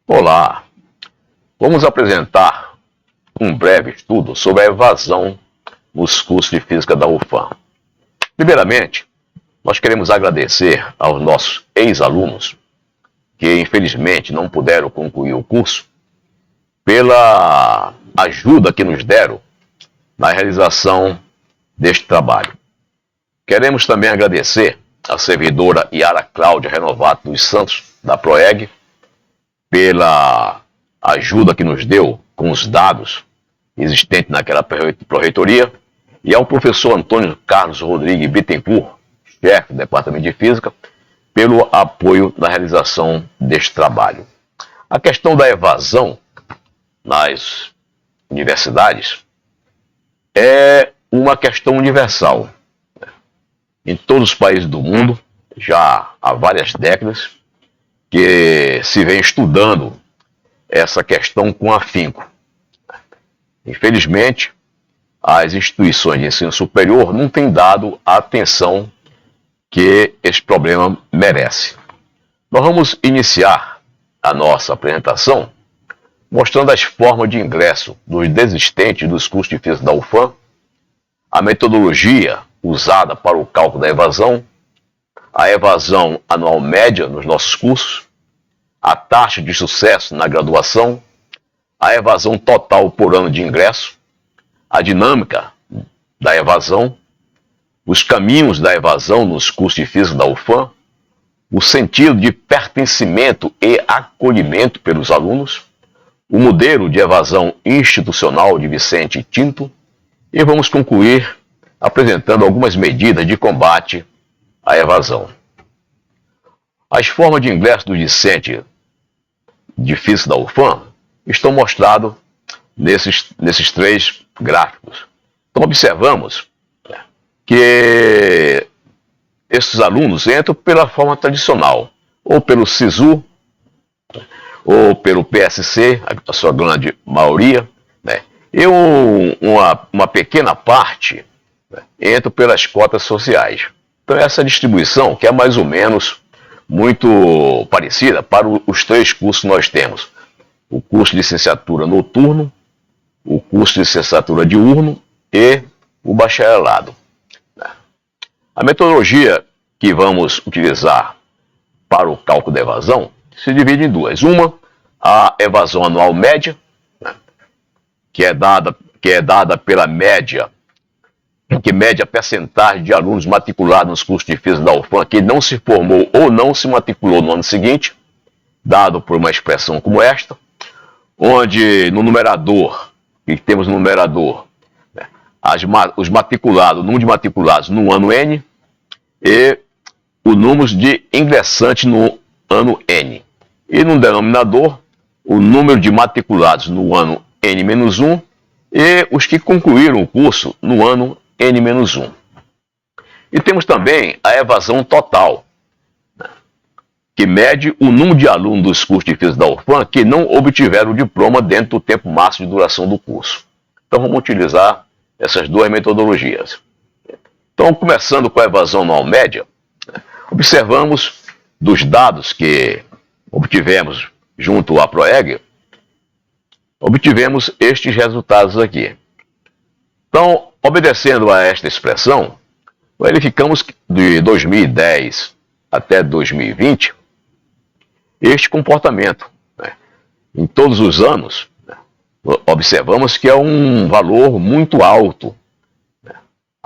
Olá, vamos apresentar um breve estudo sobre a evasão nos cursos de Física da UFAM. Primeiramente, nós queremos agradecer aos nossos ex-alunos que infelizmente não puderam concluir o curso pela ajuda que nos deram na realização deste trabalho. Queremos também agradecer à servidora Yara Cláudia Renovato dos Santos, da PROEG, pela ajuda que nos deu com os dados existentes naquela pró-reitoria, e ao professor Antônio Carlos Rodrigues Bittencourt, chefe do Departamento de Física, pelo apoio na realização deste trabalho. A questão da evasão nas universidades é uma questão universal. Em todos os países do mundo, já há várias décadas, que se vem estudando essa questão com afinco. Infelizmente, as instituições de ensino superior não têm dado a atenção que esse problema merece. Nós vamos iniciar a nossa apresentação mostrando as formas de ingresso dos desistentes dos cursos de Física da UFAM, a metodologia usada para o cálculo da evasão, a evasão anual média nos nossos cursos, a taxa de sucesso na graduação, a evasão total por ano de ingresso, a dinâmica da evasão, os caminhos da evasão nos cursos de Física da UFAM, o sentido de pertencimento e acolhimento pelos alunos, o modelo de evasão institucional de Vicente Tinto, e vamos concluir apresentando algumas medidas de combate à evasão. As formas de ingresso do discente de Física da UFAM estão mostradas nesses três gráficos. Então observamos que esses alunos entram pela forma tradicional, ou pelo SISU, ou pelo PSC, a sua grande maioria, e uma pequena parte entra pelas cotas sociais. Então essa distribuição, que é mais ou menos muito parecida para os três cursos que nós temos: o curso de licenciatura noturno, o curso de licenciatura diurno e o bacharelado. A metodologia que vamos utilizar para o cálculo da evasão se divide em duas. Uma, a evasão anual média, que é dada pela média, que mede a percentagem de alunos matriculados nos cursos de Física da UFAM que não se formou ou não se matriculou no ano seguinte, dado por uma expressão como esta, onde no numerador, que temos no numerador, os matriculados, o número de matriculados no ano N e o número de ingressantes no ano N. E no denominador, o número de matriculados no ano N-1 e os que concluíram o curso no ano N-1. E temos também a evasão total, que mede o número de alunos dos cursos de Física da UFAM que não obtiveram o diploma dentro do tempo máximo de duração do curso. Então vamos utilizar essas duas metodologias. Então, começando com a evasão anual média, observamos dos dados que obtivemos junto à PROEG, obtivemos estes resultados aqui. Então, obedecendo a esta expressão, verificamos que de 2010 até 2020, este comportamento, em todos os anos, observamos que é um valor muito alto,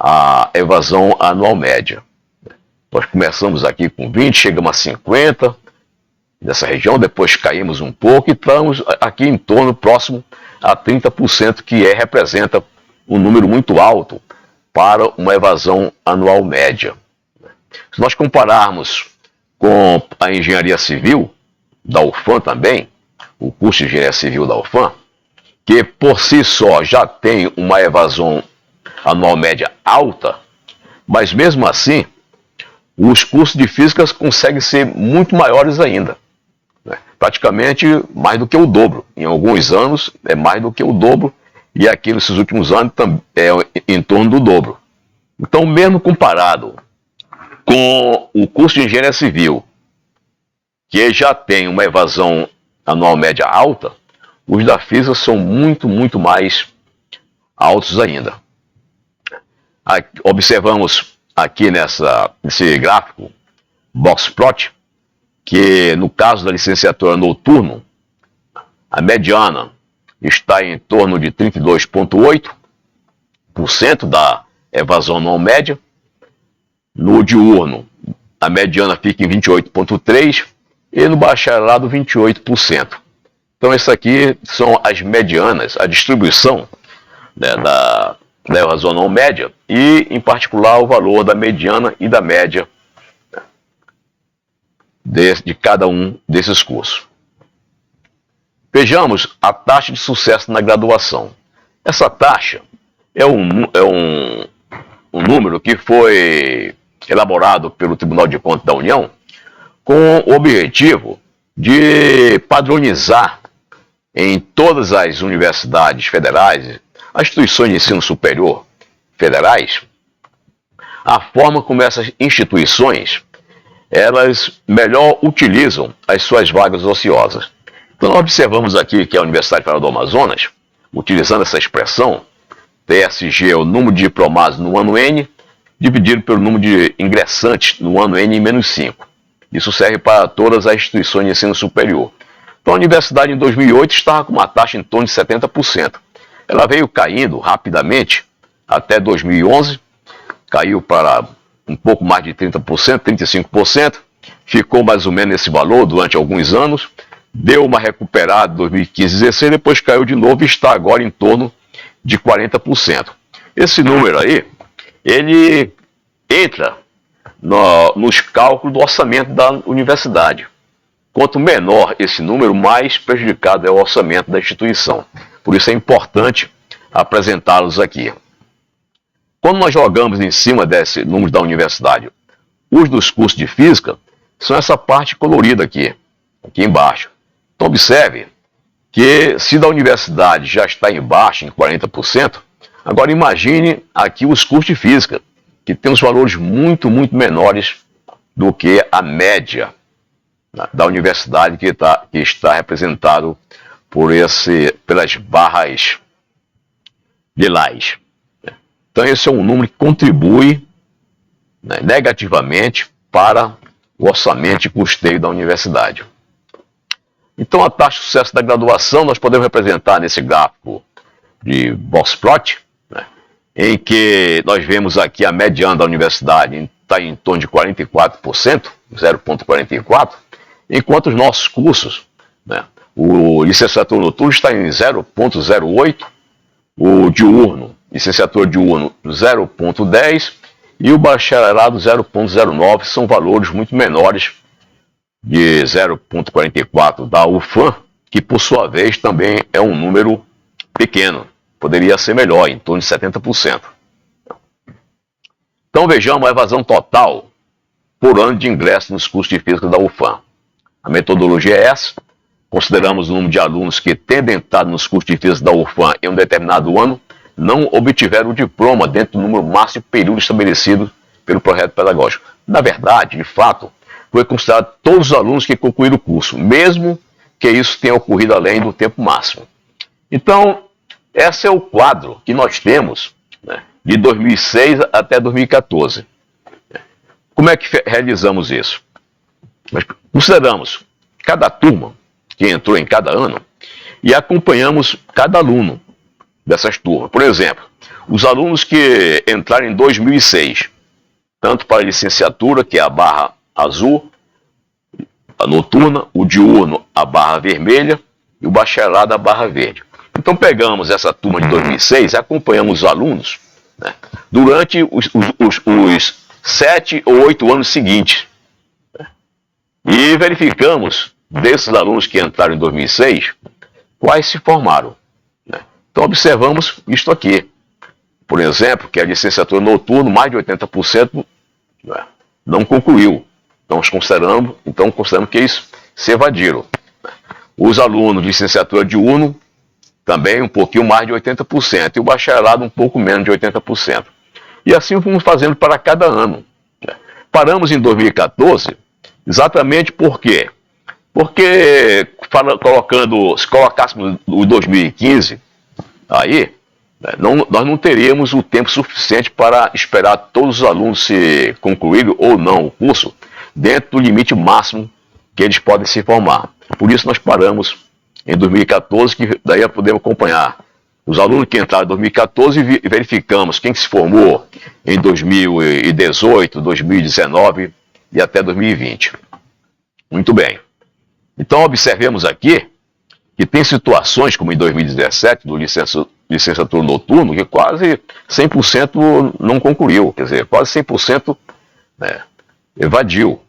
a evasão anual média. Nós começamos aqui com 20, chegamos a 50 nessa região, depois caímos um pouco e estamos aqui em torno, próximo a 30%, que representa um número muito alto para uma evasão anual média. Se nós compararmos com a engenharia civil da UFAM também, o curso de engenharia civil da UFAM, que por si só já tem uma evasão anual média alta, mas mesmo assim, os cursos de física conseguem ser muito maiores ainda. Praticamente mais do que o dobro. Em alguns anos é mais do que o dobro, e aqui nesses últimos anos é em torno do dobro. Então, mesmo comparado com o curso de engenharia civil, que já tem uma evasão anual média alta, os da física são muito mais altos ainda. Observamos aqui nesse gráfico, box plot, que no caso da licenciatura noturno, a mediana está em torno de 32,8% da evasão anual média. No diurno, a mediana fica em 28,3% e no bacharelado 28%. Então, essas aqui são as medianas, a distribuição, né, da evasão anual média e, em particular, o valor da mediana e da média de cada um desses cursos. Vejamos a taxa de sucesso na graduação. Essa taxa é um número que foi elaborado pelo Tribunal de Contas da União com o objetivo de padronizar em todas as universidades federais, as instituições de ensino superior federais, a forma como essas instituições elas melhor utilizam as suas vagas ociosas. Então, nós observamos aqui que a Universidade Federal do Amazonas, utilizando essa expressão, TSG é o número de diplomados no ano N, dividido pelo número de ingressantes no ano N menos 5. Isso serve para todas as instituições de ensino superior. Então, a universidade em 2008 estava com uma taxa em torno de 70%. Ela veio caindo rapidamente até 2011, caiu para um pouco mais de 30%, 35%, ficou mais ou menos nesse valor durante alguns anos, deu uma recuperada em 2015 e 2016, depois caiu de novo e está agora em torno de 40%. Esse número aí, ele entra nos cálculos do orçamento da universidade. Quanto menor esse número, mais prejudicado é o orçamento da instituição. Por isso é importante apresentá-los aqui. Quando nós jogamos em cima desse número da universidade, os dos cursos de física são essa parte colorida aqui embaixo. Então observe que se da universidade já está embaixo, em 40%, agora imagine aqui os cursos de física, que tem os valores muito menores do que a média da universidade que está representado pelas barras lilás. Então esse é um número que contribui, né, negativamente para o orçamento e custeio da universidade. Então a taxa de sucesso da graduação nós podemos representar nesse gráfico de box plot, né, em que nós vemos aqui a mediana da universidade está em torno de 44%, 0,44%, enquanto os nossos cursos, né, o licenciatura noturno está em 0,08%, o diurno, licenciatura diurno 0,10% e o bacharelado 0,09%, são valores muito menores de 0,44% da UFAM, que por sua vez também é um número pequeno, poderia ser melhor, em torno de 70%. Então vejamos a evasão total por ano de ingresso nos cursos de física da UFAM. A metodologia é essa, consideramos o número de alunos que, tendo entrado nos cursos de física da UFAM em um determinado ano, não obtiveram o diploma dentro do número máximo de período estabelecido pelo projeto pedagógico. Na verdade, de fato, foi considerado todos os alunos que concluíram o curso, mesmo que isso tenha ocorrido além do tempo máximo. Então, esse é o quadro que nós temos, né, de 2006 até 2014. Como é que realizamos isso? Nós consideramos cada turma que entrou em cada ano e acompanhamos cada aluno dessas turmas. Por exemplo, os alunos que entraram em 2006, tanto para a licenciatura, que é a barra azul, a noturna, o diurno, a barra vermelha, e o bacharelado, a barra verde. Então pegamos essa turma de 2006 e acompanhamos os alunos, né, durante os 7 ou 8 anos seguintes. E verificamos, desses alunos que entraram em 2006, quais se formaram. Então observamos isto aqui. Por exemplo, que a licenciatura noturno, mais de 80% não concluiu. Então consideramos que eles se evadiram. Os alunos de licenciatura diurno, também um pouquinho mais de 80%. E o bacharelado um pouco menos de 80%. E assim fomos fazendo para cada ano. Paramos em 2014, exatamente por quê? Porque se colocássemos o 2015, aí, né, nós não teríamos o tempo suficiente para esperar todos os alunos se concluírem ou não o curso dentro do limite máximo que eles podem se formar. Por isso nós paramos em 2014, que daí podemos acompanhar os alunos que entraram em 2014 e verificamos quem se formou em 2018, 2019 e até 2020. Muito bem. Então observemos aqui que tem situações, como em 2017, do licenciatura noturno, que quase 100% não concluiu, quer dizer, quase 100%, né, evadiu.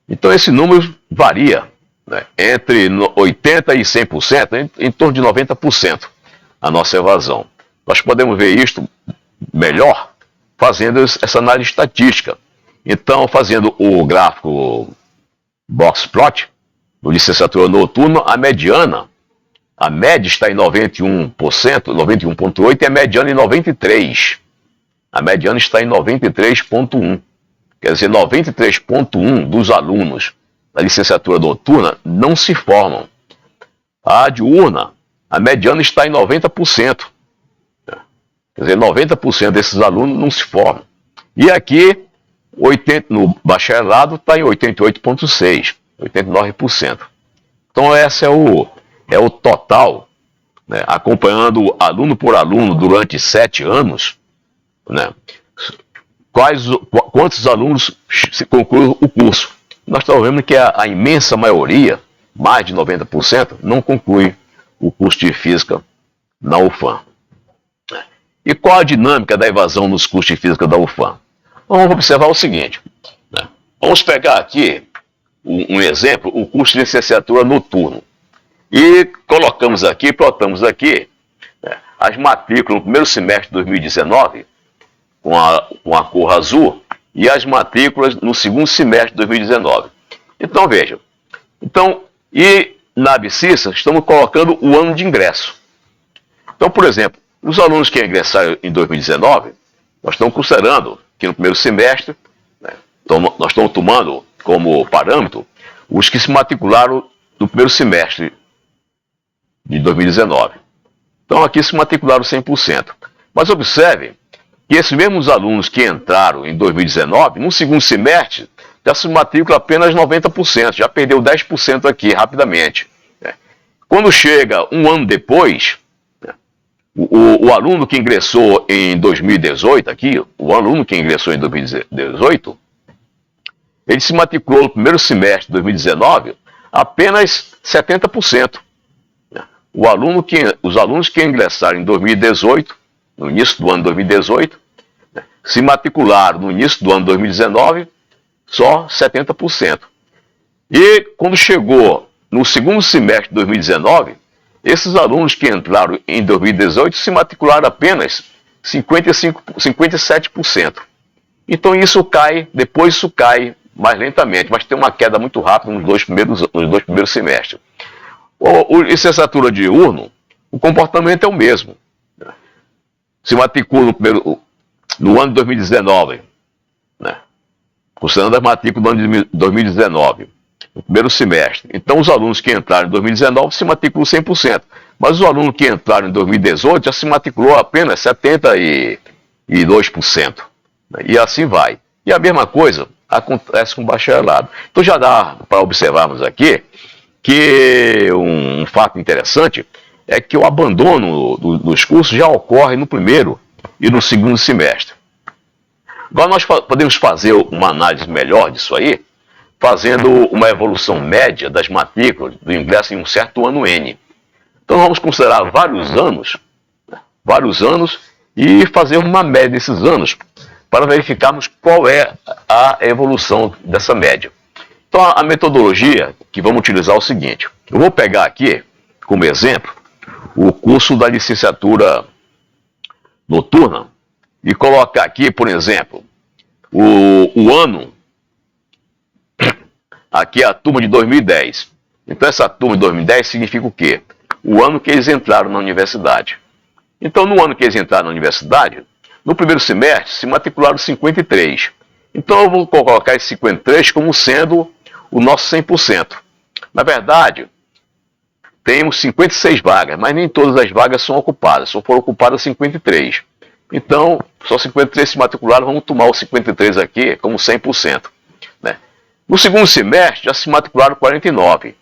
Então esse número varia, né, entre 80% e 100%, em torno de 90% a nossa evasão. Nós podemos ver isto melhor fazendo essa análise estatística. Então, fazendo o gráfico box plot do licenciatura noturna, a média está em 91%, 91,8% e a mediana em 93%. A mediana está em 93,1%. Quer dizer, 93,1% dos alunos da licenciatura noturna não se formam. A diurna, a mediana está em 90%. Quer dizer, 90% desses alunos não se formam. E aqui, no bacharelado, está em 88,6%, 89%. Então, esse é o total, né, acompanhando aluno por aluno durante 7 anos, né, quantos alunos se concluem o curso. Nós estamos vendo que a imensa maioria, mais de 90%, não conclui o curso de Física na UFAM. E qual a dinâmica da evasão nos cursos de Física da UFAM? Vamos observar o seguinte, né? Vamos pegar aqui um exemplo, o curso de licenciatura noturno. E colocamos aqui, plotamos aqui, né, as matrículas no primeiro semestre de 2019, com a cor azul, e as matrículas no segundo semestre de 2019. Então, vejam. E na ABCISA, estamos colocando o ano de ingresso. Então, por exemplo, os alunos que ingressaram em 2019, nós estamos considerando que no primeiro semestre, né, nós estamos tomando como parâmetro os que se matricularam no primeiro semestre de 2019. Então, aqui se matricularam 100%. Mas observe que esses mesmos alunos que entraram em 2019, no segundo semestre, já se matricula apenas 90%, já perdeu 10% aqui rapidamente. Quando chega um ano depois, o aluno que ingressou em 2018, aqui, o aluno que ingressou em 2018, ele se matriculou no primeiro semestre de 2019 apenas 70%. Os alunos que ingressaram em 2018, no início do ano de 2018, se matricularam no início do ano de 2019, só 70%. E quando chegou no segundo semestre de 2019, esses alunos que entraram em 2018 se matricularam apenas 57%. Então depois isso cai mais lentamente, mas tem uma queda muito rápida nos dois primeiros semestres. O licenciatura diurno, o comportamento é o mesmo. Se matricula no ano de 2019, né, considerando as matrículas do ano de 2019, no primeiro semestre. Então, os alunos que entraram em 2019 se matriculam 100%. Mas os alunos que entraram em 2018 já se matriculou apenas 72%. E assim vai. E a mesma coisa acontece com o bacharelado. Então, já dá para observarmos aqui que um fato interessante é que o abandono dos cursos já ocorre no primeiro e no segundo semestre. Agora nós podemos fazer uma análise melhor disso aí, fazendo uma evolução média das matrículas do ingresso em um certo ano N. Então vamos considerar vários anos e fazer uma média desses anos para verificarmos qual é a evolução dessa média. Então a metodologia que vamos utilizar é o seguinte: eu vou pegar aqui como exemplo o curso da licenciatura noturna e colocar aqui, por exemplo, o ano, aqui é a turma de 2010. Então essa turma de 2010 significa o quê? O ano que eles entraram na universidade. Então no ano que eles entraram na universidade, no primeiro semestre se matricularam 53. Então eu vou colocar esse 53 como sendo o nosso 100%. Na verdade, temos 56 vagas, mas nem todas as vagas são ocupadas, só foram ocupadas 53. Então, só 53 se matricularam, vamos tomar os 53 aqui como 100%. Né? No segundo semestre, já se matricularam 49.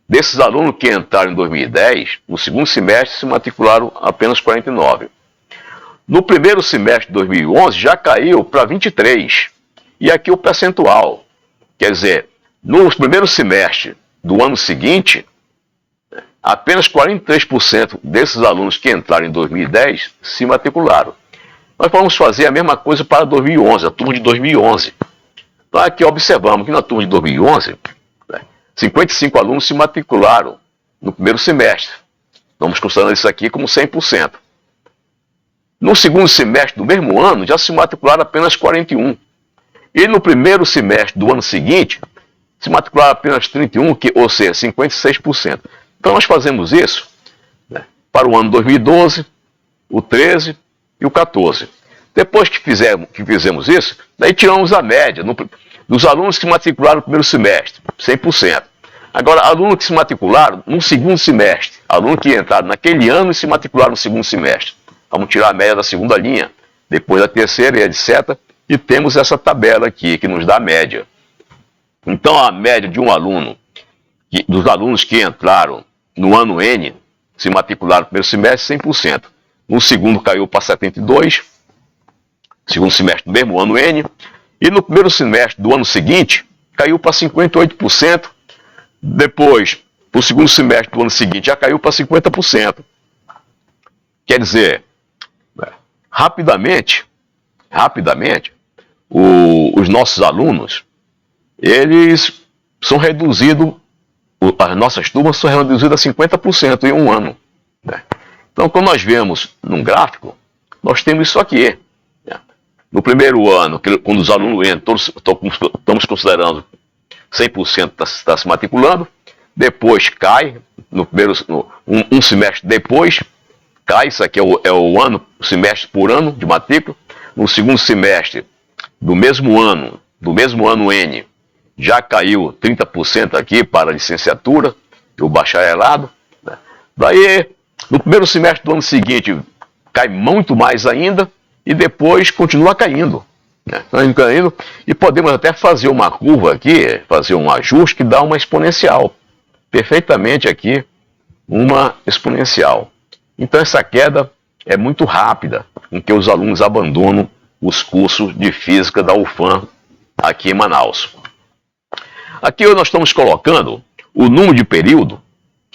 Desses alunos que entraram em 2010, no segundo semestre se matricularam apenas 49. No primeiro semestre de 2011, já caiu para 23. E aqui o percentual. Quer dizer, no primeiro semestre do ano seguinte, apenas 43% desses alunos que entraram em 2010 se matricularam. Nós vamos fazer a mesma coisa para 2011, a turma de 2011. Então aqui observamos que na turma de 2011, 55 alunos se matricularam no primeiro semestre. Estamos considerando isso aqui como 100%. No segundo semestre do mesmo ano, já se matricularam apenas 41. E no primeiro semestre do ano seguinte, se matricularam apenas 31, ou seja, 56%. Então nós fazemos isso, né, para o ano 2012, o 13 e o 14. Depois que fizemos isso, daí tiramos a média dos alunos que se matricularam no primeiro semestre, 100%. Agora, alunos que se matricularam no segundo semestre, alunos que entraram naquele ano e se matricularam no segundo semestre. Vamos tirar a média da segunda linha, depois da terceira e etc. E temos essa tabela aqui, que nos dá a média. Então, a média de um aluno, dos alunos que entraram no ano N, se matricularam no primeiro semestre, 100%. No segundo caiu para 72%, segundo semestre do mesmo ano N. E no primeiro semestre do ano seguinte, caiu para 58%. Depois, para o segundo semestre do ano seguinte, já caiu para 50%. Quer dizer, rapidamente, os nossos alunos, eles são reduzidos, as nossas turmas são reduzidas a 50% em um ano. Né? Então, quando nós vemos num gráfico, nós temos isso aqui. Né? No primeiro ano, quando os alunos entram, estamos considerando 100% está se matriculando, depois cai, um semestre depois, cai, isso aqui é o ano, semestre por ano de matrícula. No segundo semestre do mesmo ano N, já caiu 30% aqui para a licenciatura e o bacharelado. Né? Daí, no primeiro semestre do ano seguinte, cai muito mais ainda e depois continua caindo. Né? Caindo, e podemos até fazer uma curva aqui, fazer um ajuste que dá uma exponencial. Perfeitamente aqui, uma exponencial. Então essa queda é muito rápida, em que os alunos abandonam os cursos de física da UFAM aqui em Manaus. Aqui nós estamos colocando o número de período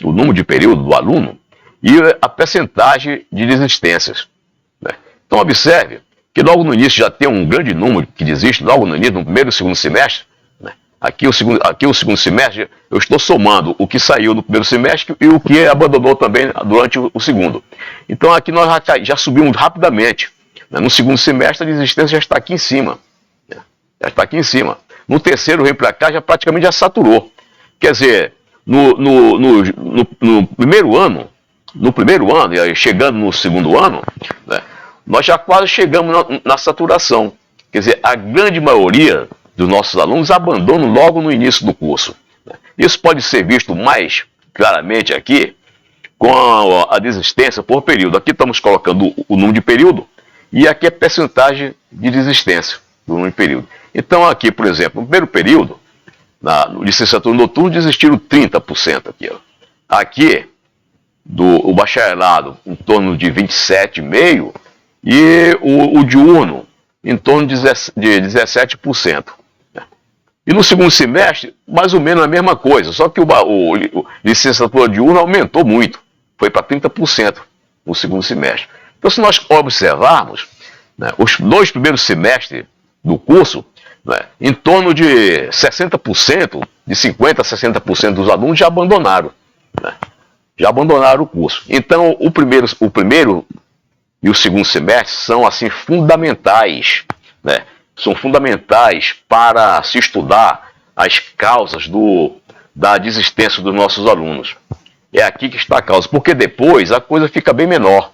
do aluno e a percentagem de desistências. Né? Então observe que logo no início já tem um grande número que desiste, logo no início, no primeiro e segundo semestre. Né? Aqui o segundo semestre, eu estou somando o que saiu no primeiro semestre e o que abandonou também durante o segundo. Então aqui nós já subimos rapidamente. Né? No segundo semestre a desistência já está aqui em cima. Né? Já está aqui em cima. No terceiro vem para cá, praticamente já saturou. Quer dizer, no primeiro ano, e chegando no segundo ano, né, nós já quase chegamos na saturação. Quer dizer, a grande maioria dos nossos alunos abandonam logo no início do curso. Isso pode ser visto mais claramente aqui com a desistência por período. Aqui estamos colocando o número de período e aqui a percentagem de desistência do número de período. Então aqui, por exemplo, no primeiro período, na licenciatura noturna, desistiram 30% aqui. Ó. Aqui, o bacharelado, em torno de 27,5%, e o diurno, em torno de 17%. E no segundo semestre, mais ou menos a mesma coisa, só que o licenciatura diurna aumentou muito, foi para 30% no segundo semestre. Então, se nós observarmos, né, os 2 primeiros semestres do curso, né, em torno de 60%, de 50% a 60% dos alunos já abandonaram. Né, já abandonaram o curso. Então, o primeiro e o segundo semestre são assim fundamentais, né? São fundamentais para se estudar as causas da desistência dos nossos alunos. É aqui que está a causa, porque depois a coisa fica bem menor.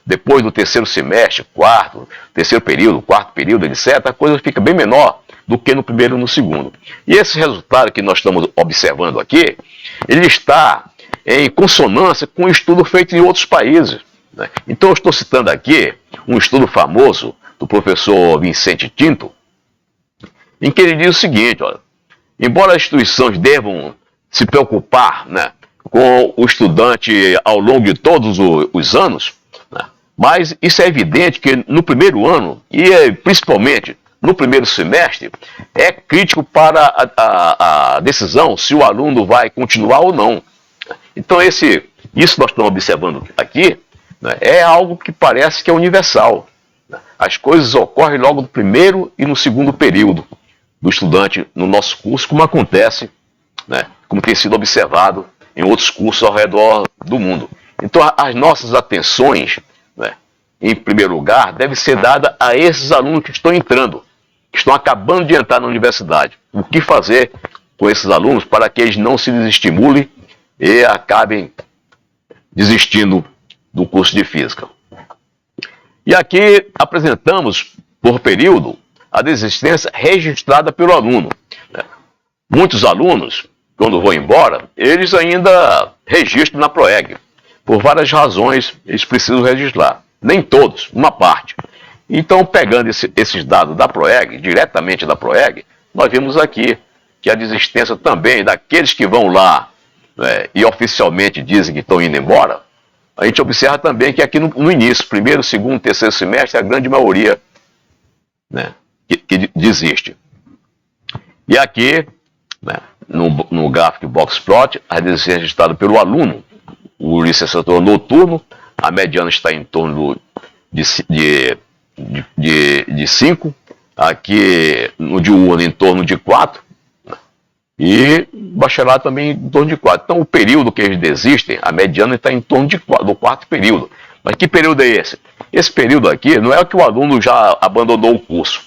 Depois do terceiro semestre, quarto período, etc., a coisa fica bem menor do que no primeiro e no segundo. E esse resultado que nós estamos observando aqui, ele está em consonância com o estudo feito em outros países, né? Então eu estou citando aqui um estudo famoso do professor Vicente Tinto, em que ele diz o seguinte: olha, embora as instituições devam se preocupar, né, com o estudante ao longo de todos os anos, né, mas isso é evidente que no primeiro ano, e principalmente no primeiro semestre, é crítico para a decisão se o aluno vai continuar ou não. Então isso nós estamos observando aqui, né, é algo que parece que é universal. As coisas ocorrem logo no primeiro e no segundo período do estudante no nosso curso, como acontece, né, como tem sido observado em outros cursos ao redor do mundo. Então as nossas atenções, né, em primeiro lugar, devem ser dadas a esses alunos que estão entrando, que estão acabando de entrar na universidade. O que fazer com esses alunos para que eles não se desestimulem e acabem desistindo do curso de Física. E aqui apresentamos, por período, a desistência registrada pelo aluno. Muitos alunos, quando vão embora, eles ainda registram na PROEG. Por várias razões, eles precisam registrar. Nem todos, uma parte. Então, pegando esses dados da PROEG, diretamente da PROEG, nós vimos aqui que a desistência também daqueles que vão lá, né, e oficialmente dizem que estão indo embora, a gente observa também que aqui no início, primeiro, segundo, terceiro semestre, a grande maioria, né, que desiste. E aqui, né, no gráfico Box Plot, a desistência registrada pelo aluno, o licenciatura noturno, a mediana está em torno de 5, aqui no diurno em torno de 4, e bacharelado também em torno de 4. Então o período que eles desistem, a mediana está em torno do quarto período. Mas que período é esse? Esse período aqui não é o que o aluno já abandonou o curso.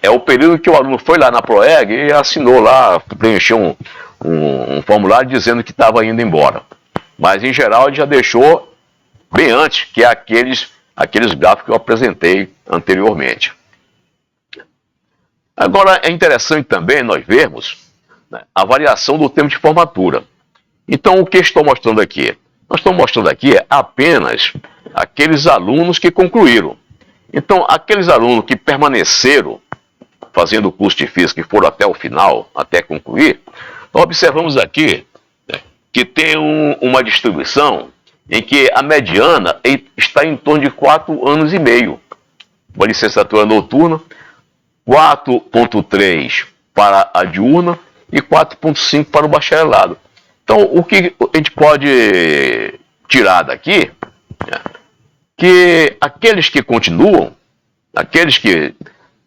É o período que o aluno foi lá na PROEG e assinou lá, preencheu um formulário dizendo que estava indo embora. Mas em geral ele já deixou bem antes que aqueles gráficos que eu apresentei anteriormente. Agora é interessante também nós vermos, né, a variação do tempo de formatura. Então o que estou mostrando aqui? Nós estamos mostrando aqui apenas aqueles alunos que concluíram. Então aqueles alunos que permaneceram fazendo o curso de Física e foram até o final, até concluir, nós observamos aqui, né, que tem uma distribuição em que a mediana está em torno de 4 anos e meio. Uma licenciatura noturna, 4,3 para a diurna e 4,5 para o bacharelado. Então, o que a gente pode tirar daqui, né, que aqueles que continuam, aqueles que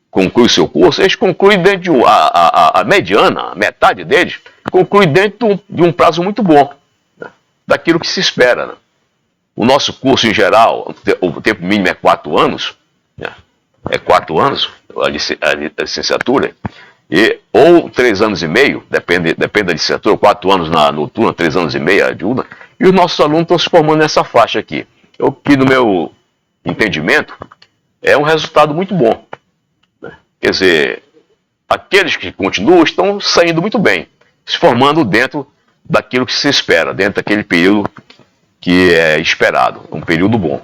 concluem seu curso, eles concluem dentro de a mediana, a metade deles, conclui dentro de um prazo muito bom, né, daquilo que se espera, né? O nosso curso, em geral, o tempo mínimo é 4 anos, né? É 4 anos a licenciatura, ou 3 anos e meio, depende da licenciatura, 4 anos na noturna, 3 anos e meio a diurna, e os nossos alunos estão se formando nessa faixa aqui. O que, no meu entendimento, é um resultado muito bom, né? Quer dizer, aqueles que continuam estão saindo muito bem, se formando dentro daquilo que se espera, dentro daquele período que é esperado, um período bom.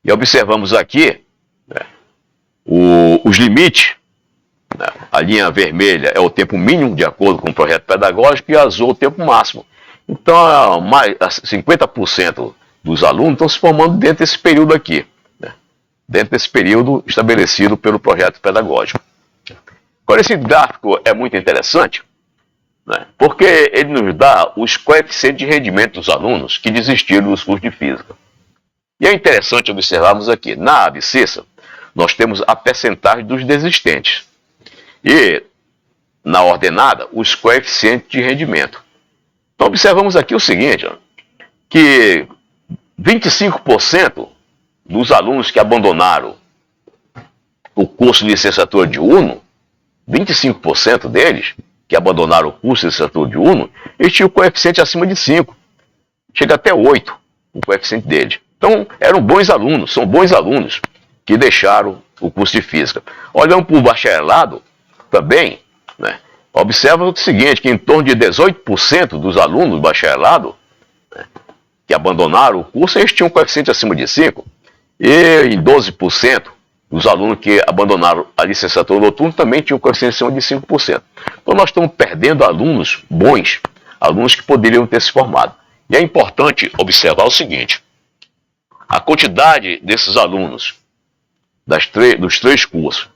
E observamos aqui, né, os limites, né, a linha vermelha é o tempo mínimo de acordo com o projeto pedagógico e a azul o tempo máximo. Então, 50% dos alunos estão se formando dentro desse período aqui, né, dentro desse período estabelecido pelo projeto pedagógico. Agora, esse gráfico é muito interessante, né, porque ele nos dá os coeficientes de rendimento dos alunos que desistiram dos cursos de Física. E é interessante observarmos aqui, na abscissa, nós temos a percentagem dos desistentes. E, na ordenada, os coeficientes de rendimento. Então, observamos aqui o seguinte, ó, que 25% dos alunos que abandonaram o curso de licenciatura diurno, 25% deles que abandonaram o curso de licenciatura diurno, eles tinham o coeficiente acima de 5. Chega até 8, o coeficiente deles. Então, eram bons alunos, são bons alunos que deixaram o curso de Física. Olhando para o bacharelado, também, né, observa o seguinte, que em torno de 18% dos alunos do bacharelado, né, que abandonaram o curso, eles tinham um coeficiente acima de 5, e em 12% dos alunos que abandonaram a licenciatura noturna também tinham um coeficiente acima de 5%. Então nós estamos perdendo alunos bons, alunos que poderiam ter se formado. E é importante observar o seguinte, a quantidade desses alunos dos 3 cursos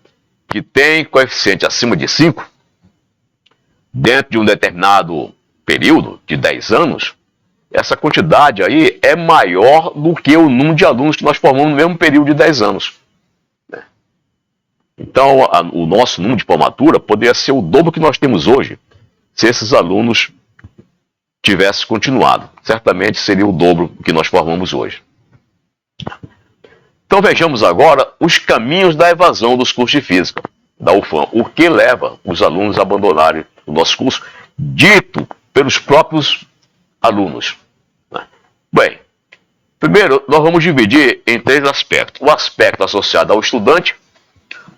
que tem coeficiente acima de 5, dentro de um determinado período de 10 anos, essa quantidade aí é maior do que o número de alunos que nós formamos no mesmo período de 10 anos. Então, o nosso número de formatura poderia ser o dobro que nós temos hoje, se esses alunos tivessem continuado. Certamente seria o dobro que nós formamos hoje. Então vejamos agora os caminhos da evasão dos cursos de física, da UFAM. O que leva os alunos a abandonarem o nosso curso, dito pelos próprios alunos. Bem, primeiro nós vamos dividir em 3 aspectos. O aspecto associado ao estudante,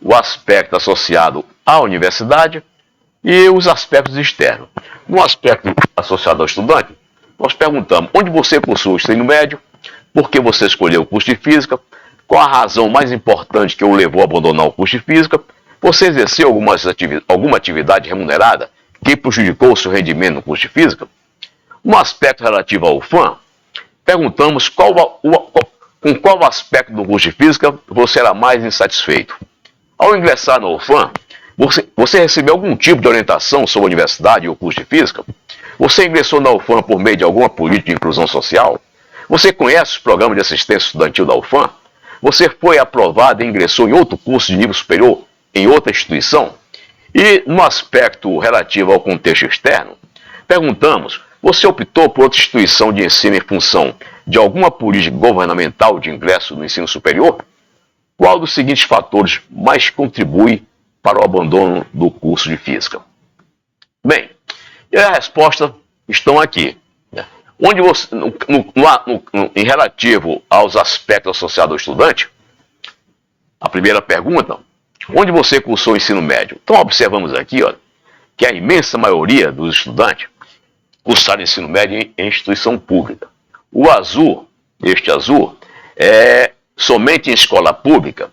o aspecto associado à universidade e os aspectos externos. No aspecto associado ao estudante, nós perguntamos onde você cursou o ensino médio, por que você escolheu o curso de física, qual a razão mais importante que o levou a abandonar o curso de física, você exerceu alguma atividade remunerada que prejudicou o seu rendimento no curso de física. No aspecto relativo ao UFAM, perguntamos com qual aspecto do curso de física você era mais insatisfeito. Ao ingressar na UFAM, você recebeu algum tipo de orientação sobre a universidade ou o curso de física? Você ingressou na UFAM por meio de alguma política de inclusão social? Você conhece os programas de assistência estudantil da UFAM? Você foi aprovado e ingressou em outro curso de nível superior em outra instituição? E no aspecto relativo ao contexto externo, perguntamos, você optou por outra instituição de ensino em função de alguma política governamental de ingresso no ensino superior? Qual dos seguintes fatores mais contribui para o abandono do curso de física? Bem, e a resposta estão aqui. Onde você, em relativo aos aspectos associados ao estudante, a primeira pergunta, onde você cursou o ensino médio? Então observamos aqui, ó, que a imensa maioria dos estudantes cursaram ensino médio em instituição pública. O azul, este azul, é somente em escola pública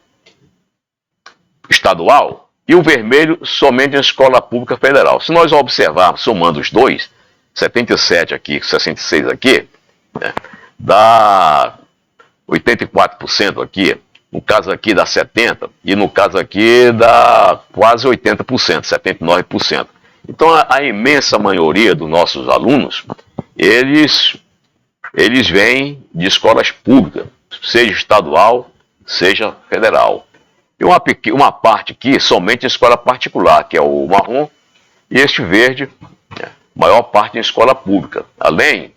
estadual e o vermelho somente em escola pública federal. Se nós observarmos, somando os dois, 77 aqui, 66 aqui, né, dá 84% aqui, no caso aqui dá 70% e no caso aqui dá quase 80%, 79%. Então a imensa maioria dos nossos alunos, eles vêm de escolas públicas, seja estadual, seja federal. E uma parte aqui somente em escola particular, que é o marrom, e este verde, maior parte em escola pública. Além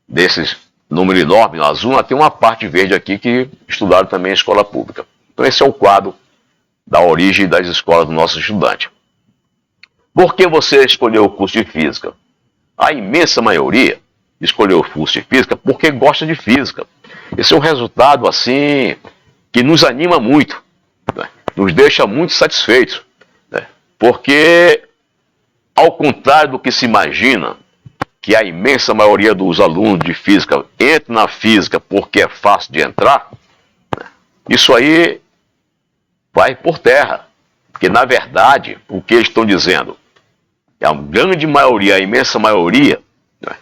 desses número enorme no azul, tem uma parte verde aqui que estudaram também em escola pública. Então esse é o quadro da origem das escolas do nosso estudante. Por que você escolheu o curso de física? A imensa maioria escolheu o curso de física porque gosta de física. Esse é um resultado assim que nos anima muito, né? Nos deixa muito satisfeitos, né? Porque ao contrário do que se imagina, que a imensa maioria dos alunos de física entra na física porque é fácil de entrar, né? Isso aí vai por terra. Porque, na verdade, o que eles estão dizendo é a grande maioria, a imensa maioria, né,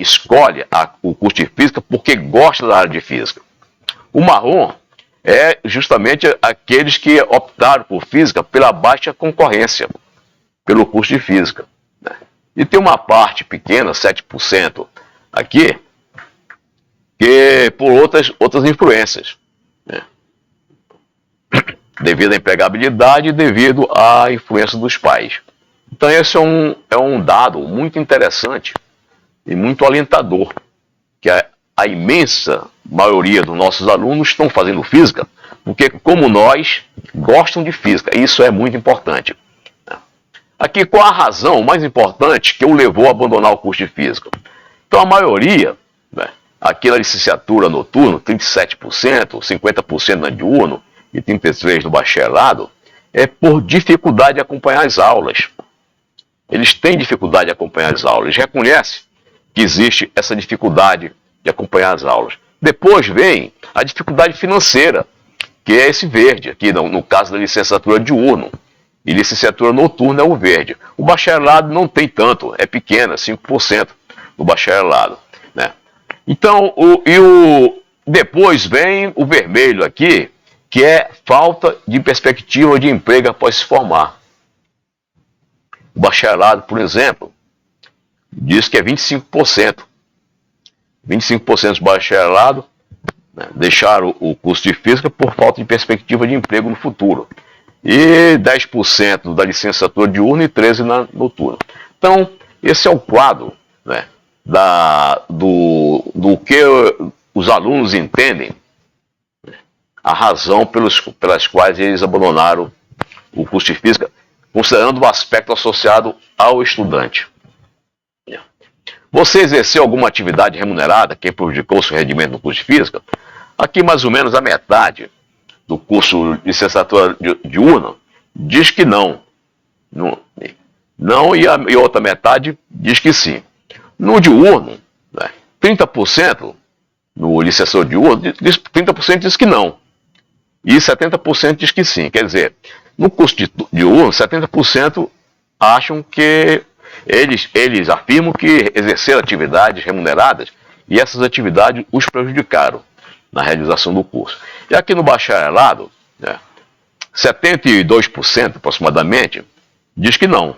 escolhe o curso de física porque gosta da área de física. O marrom é justamente aqueles que optaram por física pela baixa concorrência, pelo curso de física, né? E tem uma parte pequena, 7% aqui, que por outras influências, né? Devido à empregabilidade e devido à influência dos pais. Então esse é um dado muito interessante e muito alentador, que a imensa maioria dos nossos alunos estão fazendo física porque, como nós, gostam de física. Isso é muito importante. Aqui, qual a razão mais importante que o levou a abandonar o curso de física? Então, a maioria, né, aqui na licenciatura noturno, 37%, 50% na diurno e 33% no bacharelado, é por dificuldade de acompanhar as aulas. eles têm dificuldade de acompanhar as aulas, eles reconhecem que existe essa dificuldade de acompanhar as aulas. Depois vem a dificuldade financeira, que é esse verde, aqui no caso da licenciatura diurno, e licenciatura noturna é o verde. O bacharelado não tem tanto, é pequena, 5% do bacharelado, né? Então, depois vem o vermelho aqui, que é falta de perspectiva de emprego após se formar. O bacharelado, por exemplo, diz que é 25%. 25% dos bacharelados, né, deixaram o curso de física por falta de perspectiva de emprego no futuro. E 10% da licenciatura diurna e 13% na noturna. Então, esse é o quadro, né, do que os alunos entendem, a razão pelas quais eles abandonaram o curso de física, considerando o aspecto associado ao estudante. Você exerceu alguma atividade remunerada que prejudicou o seu rendimento no curso de física? Aqui, mais ou menos, a metade do curso de licenciatura diurna diz que não. Não, e a outra metade diz que sim. No diurno, né, 30% no licenciatura diurno, 30% diz que não. E 70% diz que sim. Quer dizer, no curso de diurno, 70% acham que eles afirmam que exerceram atividades remuneradas e essas atividades os prejudicaram na realização do curso. E aqui no bacharelado, né, 72% aproximadamente diz que não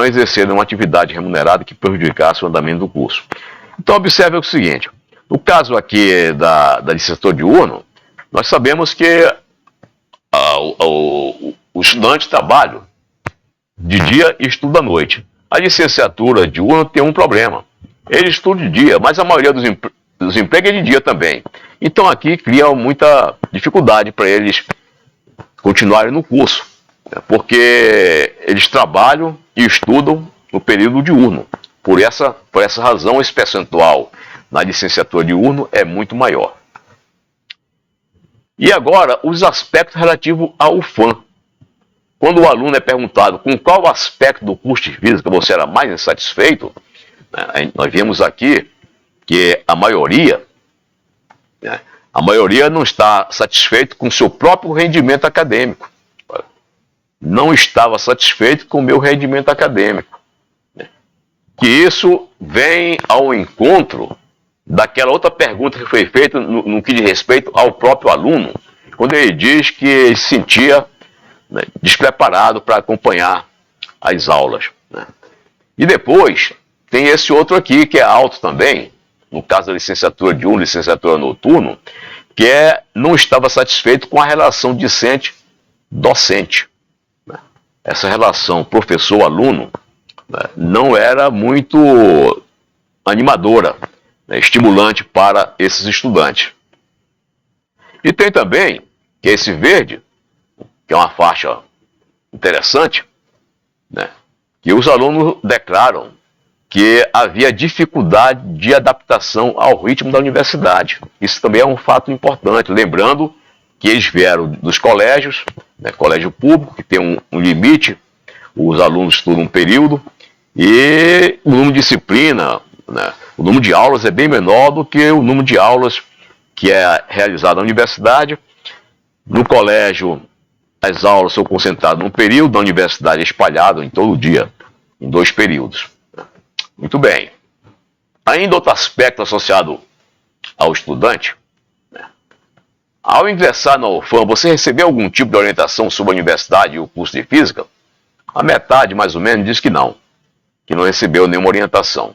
exerceram uma atividade remunerada que prejudicasse o andamento do curso. Então observe o seguinte, no caso aqui da licenciatura diurno, nós sabemos que o estudante trabalha de dia e estuda à noite. A licenciatura diurna tem um problema. Ele estuda de dia, mas a maioria dos empregos é de dia também. Então aqui cria muita dificuldade para eles continuarem no curso, né, porque eles trabalham e estudam no período diurno. Por essa razão, esse percentual na licenciatura diurno é muito maior. E agora, os aspectos relativos ao UFAM. Quando o aluno é perguntado com qual aspecto do curso de física você era mais insatisfeito, né, nós vimos aqui que a maioria não está satisfeito com o seu próprio rendimento acadêmico. Não estava satisfeito com o meu rendimento acadêmico. Que isso vem ao encontro daquela outra pergunta que foi feita no que diz respeito ao próprio aluno, quando ele diz que ele se sentia, né, despreparado para acompanhar as aulas, né. E depois tem esse outro aqui, que é alto também, no caso da licenciatura diurna, licenciatura noturno, que não estava satisfeito com a relação discente-docente. Né. Essa relação professor-aluno, né, não era muito animadora, né, estimulante para esses estudantes. E tem também que esse verde, que é uma faixa interessante, né, que os alunos declaram que havia dificuldade de adaptação ao ritmo da universidade. Isso também é um fato importante, lembrando que eles vieram dos colégios, né, colégio público, que tem um limite, os alunos estudam um período, e o número de disciplina, né, o número de aulas é bem menor do que o número de aulas que é realizado na universidade. No colégio, as aulas são concentradas num período, na universidade é espalhado em todo o dia, em 2 períodos. Muito bem. Ainda outro aspecto associado ao estudante, né, ao ingressar na UFAM, você recebeu algum tipo de orientação sobre a universidade e o curso de física? A metade, mais ou menos, diz que não recebeu nenhuma orientação.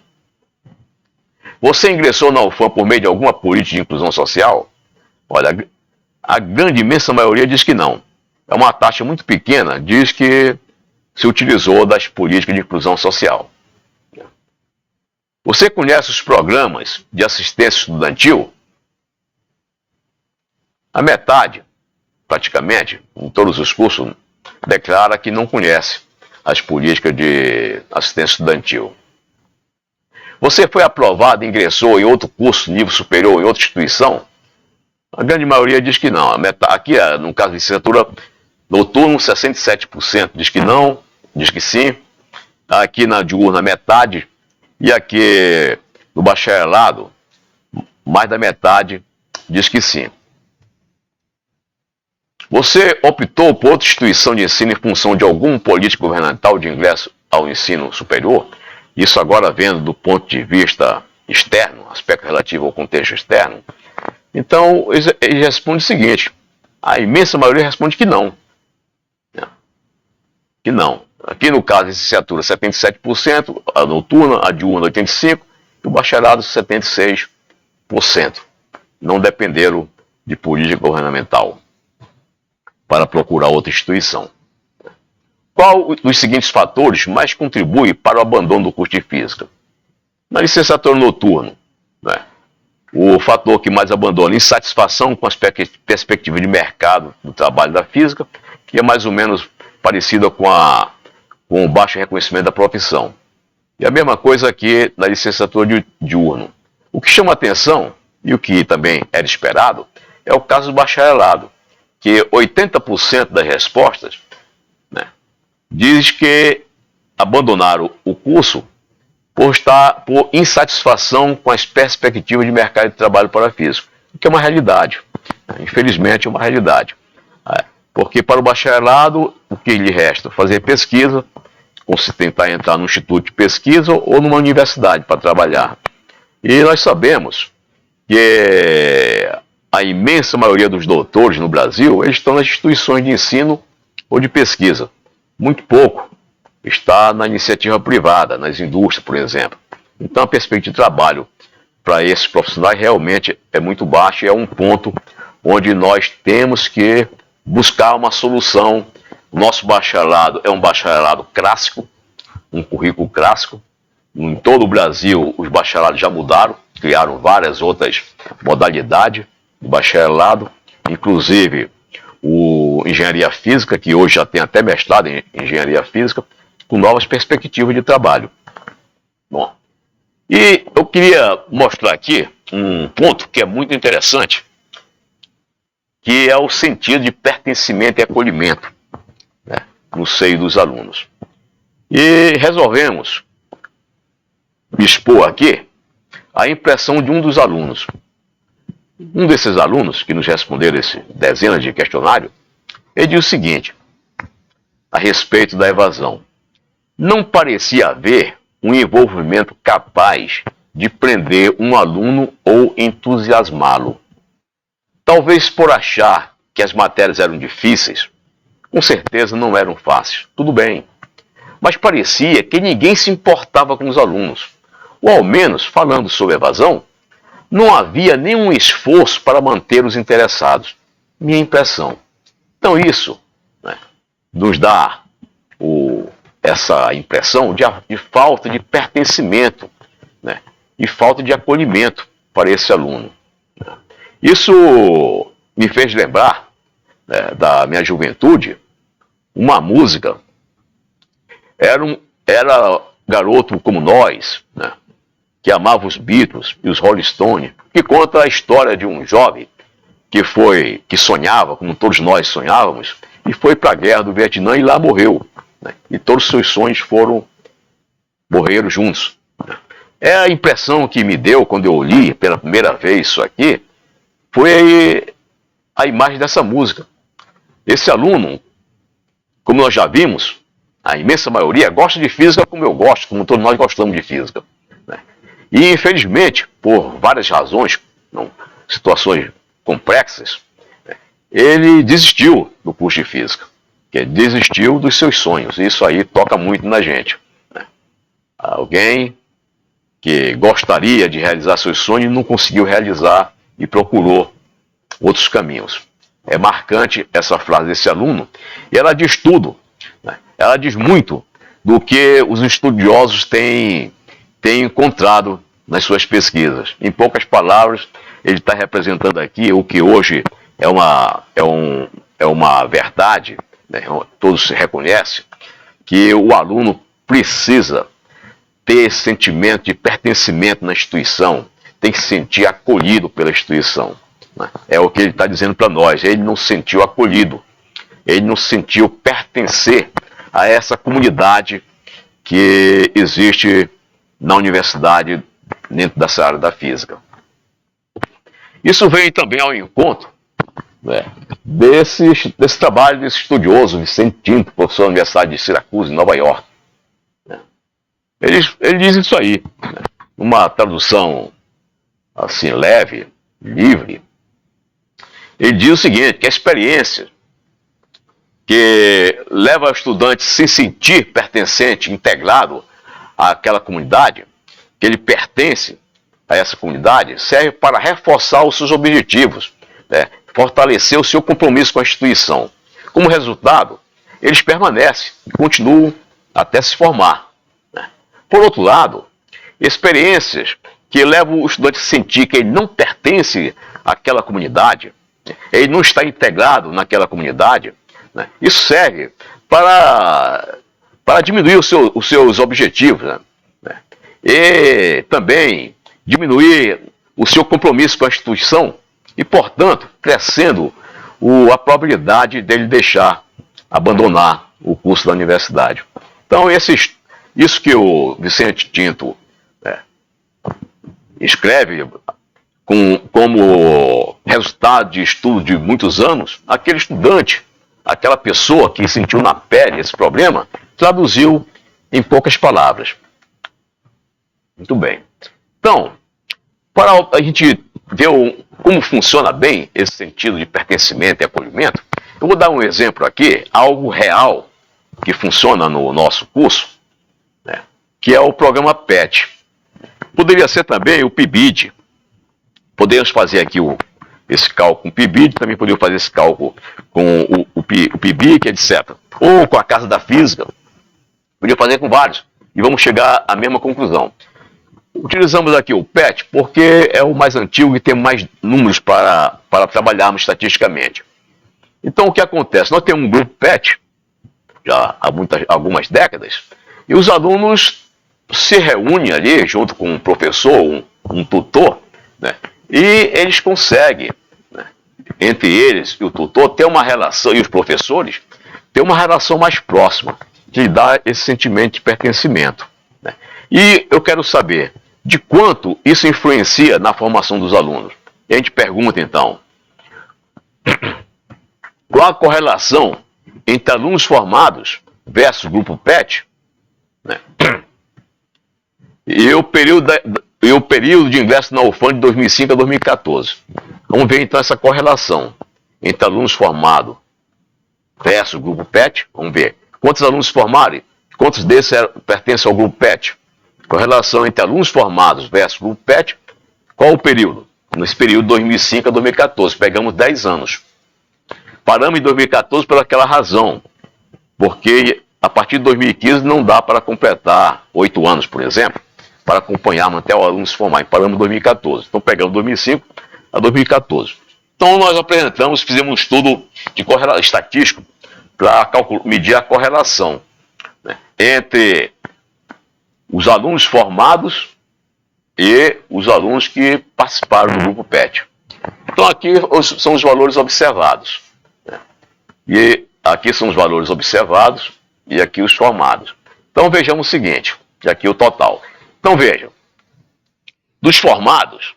Você ingressou na UFAM por meio de alguma política de inclusão social? Olha, a grande imensa maioria diz que não. É uma taxa muito pequena, diz que se utilizou das políticas de inclusão social. Você conhece os programas de assistência estudantil? A metade, praticamente, em todos os cursos, declara que não conhece as políticas de assistência estudantil. Você foi aprovado e ingressou em outro curso, nível superior, em outra instituição? A grande maioria diz que não. Aqui, no caso de licenciatura noturno, 67% diz que não, diz que sim. aqui na diurna metade, e aqui no bacharelado, mais da metade diz que sim. Você optou por outra instituição de ensino em função de algum político governamental de ingresso ao ensino superior? Isso agora vendo do ponto de vista externo, aspecto relativo ao contexto externo. Então, ele responde o seguinte, a imensa maioria responde que não. Que não. Aqui no caso, a licenciatura 77%, a noturna, a diurna 85%, e o bacharelado 76%. Não dependeram de política governamental para procurar outra instituição. Qual dos seguintes fatores mais contribui para o abandono do curso de física? Na licenciatura noturna, né, o fator que mais abandona, insatisfação com as perspectivas de mercado do trabalho da física, que é mais ou menos parecida com o baixo reconhecimento da profissão. E a mesma coisa aqui na licenciatura diurno. O que chama atenção, e o que também era esperado, é o caso do bacharelado, que 80% das respostas, né, diz que abandonaram o curso por insatisfação com as perspectivas de mercado de trabalho para físico, o que é uma realidade. Infelizmente é uma realidade. Porque para o bacharelado, o que lhe resta? Fazer pesquisa, ou se tentar entrar num instituto de pesquisa ou numa universidade para trabalhar. E nós sabemos que a imensa maioria dos doutores no Brasil, eles estão nas instituições de ensino ou de pesquisa. Muito pouco está na iniciativa privada, nas indústrias, por exemplo. Então a perspectiva de trabalho para esses profissionais realmente é muito baixa e é um ponto onde nós temos que buscar uma solução. O nosso bacharelado é um bacharelado clássico, um currículo clássico. Em todo o Brasil, os bacharelados já mudaram, criaram várias outras modalidades de bacharelado, inclusive o engenharia física, que hoje já tem até mestrado em engenharia física, com novas perspectivas de trabalho. Bom, e eu queria mostrar aqui um ponto que é muito interessante, que é o sentido de pertencimento e acolhimento, né, no seio dos alunos. E resolvemos expor aqui a impressão de um dos alunos. Um desses alunos que nos responderam esse dezenas de questionário, ele diz o seguinte, a respeito da evasão. Não parecia haver um envolvimento capaz de prender um aluno ou entusiasmá-lo. Talvez por achar que as matérias eram difíceis, com certeza não eram fáceis, tudo bem. Mas parecia que ninguém se importava com os alunos. Ou ao menos, falando sobre evasão, não havia nenhum esforço para mantê-los interessados. Minha impressão. Então isso, né, nos dá essa impressão de falta de pertencimento, né, e falta de acolhimento para esse aluno. Isso me fez lembrar, né, da minha juventude, uma música. Era garoto como nós, né, que amava os Beatles e os Rolling Stones, que conta a história de um jovem que sonhava, como todos nós sonhávamos, e foi para a guerra do Vietnã e lá morreu, né, e todos os seus sonhos morreram juntos. É a impressão que me deu quando eu li pela primeira vez isso aqui, foi a imagem dessa música. Esse aluno, como nós já vimos, a imensa maioria gosta de física como eu gosto, como todos nós gostamos de física, né? E infelizmente, por várias razões, situações complexas, né, ele desistiu do curso de física, ele desistiu dos seus sonhos, e isso aí toca muito na gente, né? Alguém que gostaria de realizar seus sonhos não conseguiu realizar e procurou outros caminhos. É marcante essa frase desse aluno, e ela diz tudo, né? Ela diz muito do que os estudiosos têm encontrado nas suas pesquisas. Em poucas palavras, ele está representando aqui o que hoje é uma verdade, né? Todos se reconhecem, que o aluno precisa ter esse sentimento de pertencimento na instituição, tem que se sentir acolhido pela instituição, né? É o que ele está dizendo para nós. Ele não se sentiu acolhido, ele não se sentiu pertencer a essa comunidade que existe na universidade dentro dessa área da física. Isso vem também ao encontro, né, desse trabalho desse estudioso, Vicente Tinto, professor da Universidade de Syracuse, em Nova York. Ele diz isso aí, né, uma tradução assim leve, livre. Ele diz o seguinte, que a experiência que leva o estudante a se sentir pertencente, integrado àquela comunidade, que ele pertence a essa comunidade, serve para reforçar os seus objetivos, né, fortalecer o seu compromisso com a instituição. Como resultado, eles permanecem e continuam até se formar, né. Por outro lado, experiências que levam o estudante a sentir que ele não pertence àquela comunidade, ele não está integrado naquela comunidade, né, isso serve para diminuir os seus objetivos, né, e também diminuir o seu compromisso com a instituição e, portanto, crescendo a probabilidade dele abandonar o curso da universidade. Então, isso que o Vicente Tinto, né, escreve como resultado de estudo de muitos anos, aquele estudante, aquela pessoa que sentiu na pele esse problema, traduziu em poucas palavras. Muito bem. Então, para a gente ver como funciona bem esse sentido de pertencimento e acolhimento, eu vou dar um exemplo aqui, algo real que funciona no nosso curso, né, que é o programa PET. Poderia ser também o PIBID. Podemos fazer aqui esse cálculo com o PIBID, também poderíamos fazer esse cálculo com o PIBIC, etc. Ou com a Casa da Física. Podia fazer com vários. E vamos chegar à mesma conclusão. Utilizamos aqui o PET porque é o mais antigo e tem mais números para trabalharmos estatisticamente. Então, o que acontece? Nós temos um grupo PET, já há algumas décadas, e os alunos se reúnem ali, junto com um professor, um tutor, né, e eles conseguem, né, entre eles e o tutor, ter uma relação, e os professores, ter uma relação mais próxima, que dá esse sentimento de pertencimento, né. E eu quero saber de quanto isso influencia na formação dos alunos. E a gente pergunta, então, qual a correlação entre alunos formados versus grupo PET, né, e o período de ingresso na UFAM de 2005 a 2014. Vamos ver, então, essa correlação entre alunos formados versus grupo PET. Vamos ver quantos alunos formaram, quantos desses pertencem ao grupo PET. Correlação entre alunos formados versus grupo PET. Qual o período? Nesse período de 2005 a 2014, pegamos 10 anos. Paramos em 2014 por aquela razão, porque a partir de 2015 não dá para completar 8 anos, por exemplo, para acompanhar até o aluno se formar. E paramos em 2014. Então pegamos 2005 a 2014. Então nós apresentamos, fizemos um estudo de estatístico para medir a correlação, né, entre os alunos formados e os alunos que participaram do grupo PET. Então aqui são os valores observados, né? E aqui são os valores observados e aqui os formados. Então vejamos o seguinte, que aqui é o total. Então vejam, dos formados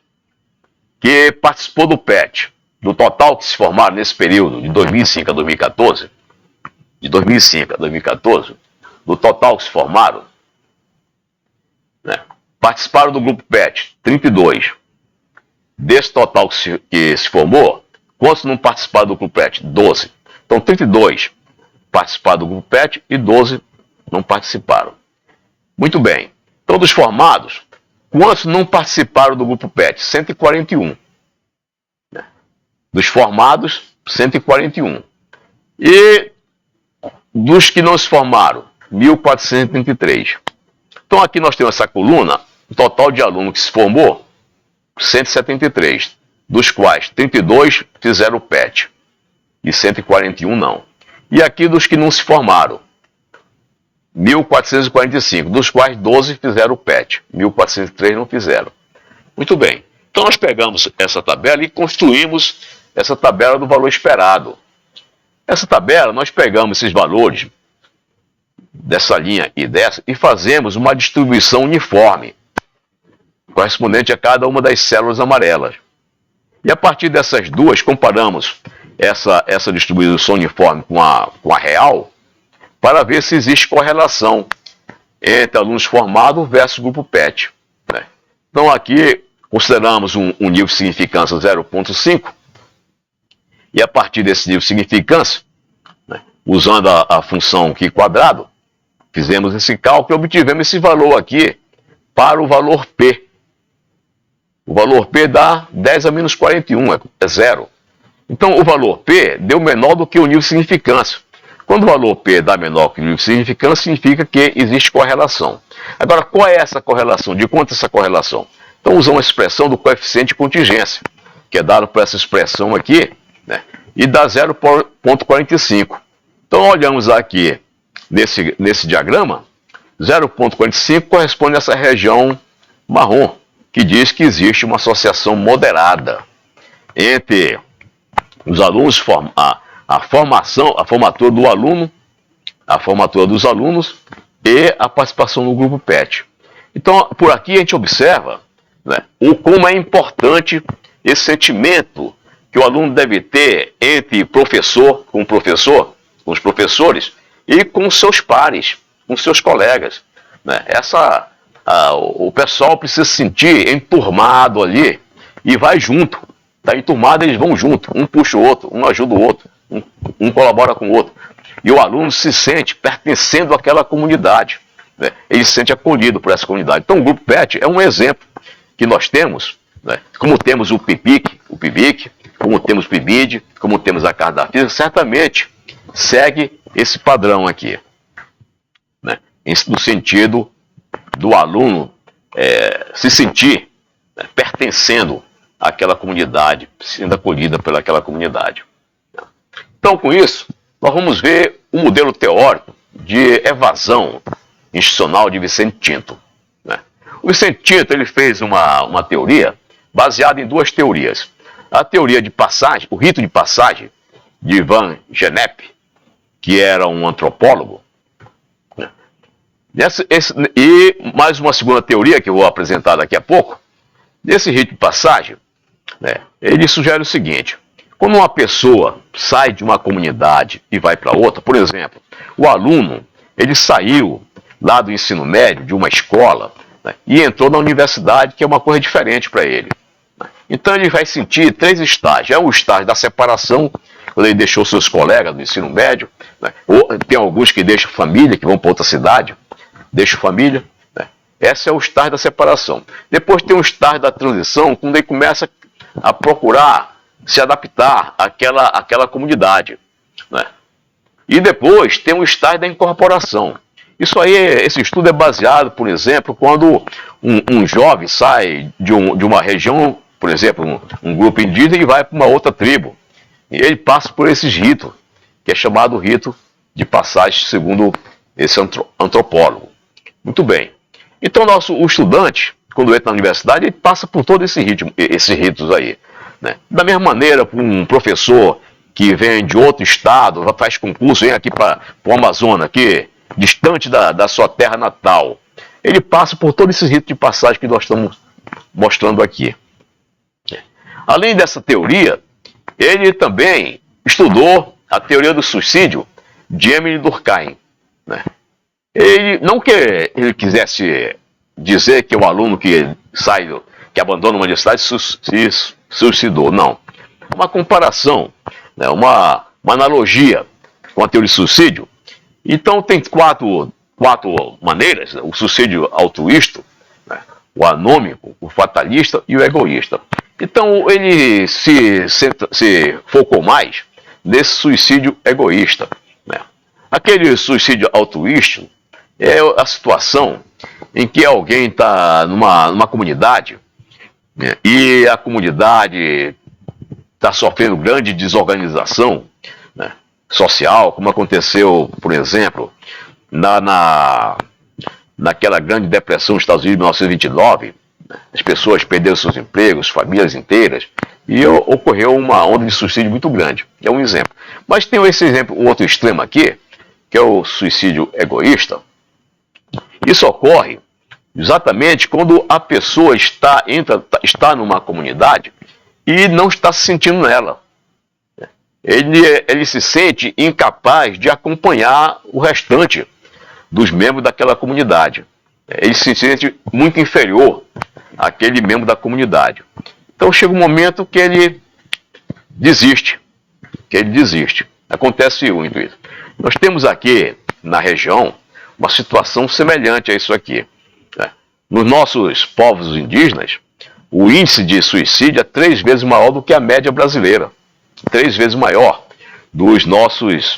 que participou do PET, do total que se formaram nesse período de 2005 a 2014, do total que se formaram, né, participaram do grupo PET, 32. Desse total que se formou, quantos não participaram do grupo PET? 12. Então 32 participaram do grupo PET e 12 não participaram. Muito bem. Então dos formados, quantos não participaram do grupo PET? 141. Né? Dos formados, 141. E dos que não se formaram, 1.433. Então aqui nós temos essa coluna, o total de alunos que se formou, 173, dos quais 32 fizeram o PET e 141 não. E aqui dos que não se formaram, 1.445, dos quais 12 fizeram o PET, 1.403 não fizeram. Muito bem, então nós pegamos essa tabela e construímos essa tabela do valor esperado. Essa tabela, nós pegamos esses valores dessa linha e dessa, e fazemos uma distribuição uniforme, correspondente a cada uma das células amarelas. E a partir dessas duas, comparamos essa distribuição uniforme com a real, para ver se existe correlação entre alunos formados versus grupo PET, né? Então aqui consideramos um nível de significância 0,5, e a partir desse nível de significância, né, usando a função Q quadrado, fizemos esse cálculo e obtivemos esse valor aqui para o valor P. O valor P dá 10 a menos 41, é zero. Então o valor P deu menor do que o nível de significância. Quando o valor P dá menor que o nível de significância, significa que existe correlação. Agora, qual é essa correlação? De quanto é essa correlação? Então usamos a expressão do coeficiente de contingência, que é dado por essa expressão aqui, né, e dá 0,45. Então olhamos aqui nesse diagrama, 0,45 corresponde a essa região marrom, que diz que existe uma associação moderada entre os alunos, a formatura do aluno, a formatura dos alunos e a participação no grupo PET. Então, por aqui a gente observa, né, como é importante esse sentimento que o aluno deve ter entre professor, com os professores, e com seus pares, com seus colegas, né? O pessoal precisa se sentir enturmado ali e vai junto. Está enturmado, eles vão junto, um puxa o outro, um ajuda o outro, um colabora com o outro. E o aluno se sente pertencendo àquela comunidade, né? Ele se sente acolhido por essa comunidade. Então o Grupo PET é um exemplo que nós temos, né? Como temos o PIBIC, como temos o PIBID, como temos a Carta da Física, certamente segue esse padrão aqui, né? No sentido do aluno se sentir, né, pertencendo àquela comunidade, sendo acolhida pelaquela comunidade. Então, com isso, nós vamos ver o modelo teórico de evasão institucional de Vicente Tinto, né? O Vicente Tinto ele fez uma teoria baseada em duas teorias. A teoria de passagem, o rito de passagem, de Ivan Genep, que era um antropólogo, né? E mais uma segunda teoria que eu vou apresentar daqui a pouco. Nesse rito de passagem, né, ele sugere o seguinte: quando uma pessoa sai de uma comunidade e vai para outra, por exemplo, o aluno ele saiu lá do ensino médio, de uma escola, né, e entrou na universidade, que é uma coisa diferente para ele. Então ele vai sentir três estágios. É o estágio da separação, quando ele deixou seus colegas do ensino médio, né? Ou tem alguns que deixam família, que vão para outra cidade, deixam família, né? Esse é o estágio da separação. Depois tem o estágio da transição, quando ele começa a procurar se adaptar àquela comunidade, né? E depois tem o estágio da incorporação. Isso aí, esse estudo é baseado, por exemplo, quando um jovem sai de uma região, por exemplo, um grupo indígena, e vai para uma outra tribo. E ele passa por esses ritos, que é chamado rito de passagem, segundo esse antropólogo. Muito bem. Então, o estudante, quando entra na universidade, ele passa por todos esses ritos aí, né? Da mesma maneira, um professor que vem de outro estado, faz concurso, vem aqui para o Amazonas, aqui, distante da sua terra natal, ele passa por todos esses ritos de passagem que nós estamos mostrando aqui. Além dessa teoria, ele também estudou a teoria do suicídio de Emile Durkheim, né? Ele, não que ele quisesse dizer que o aluno que abandona uma universidade se suicidou, não. Uma comparação, né? Uma analogia com a teoria do suicídio. Então tem quatro maneiras: o suicídio altruísta, né, o anômico, o fatalista e o egoísta. Então ele se focou mais nesse suicídio egoísta, né? Aquele suicídio altruísta é a situação em que alguém está numa comunidade, né, e a comunidade está sofrendo grande desorganização, né, social, como aconteceu, por exemplo, naquela grande depressão dos Estados Unidos de 1929, as pessoas perderam seus empregos, famílias inteiras, e ocorreu uma onda de suicídio muito grande. É um exemplo. Mas tem esse exemplo, um outro extremo aqui, que é o suicídio egoísta, isso ocorre exatamente quando a pessoa está numa comunidade e não está se sentindo nela. Ele se sente incapaz de acompanhar o restante dos membros daquela comunidade. Ele se sente muito inferior àquele membro da comunidade. Então chega um momento que ele desiste. Acontece muito isso. Nós temos aqui na região uma situação semelhante a isso aqui. Nos nossos povos indígenas, o índice de suicídio é 3 vezes maior do que a média brasileira. 3 vezes maior dos nossos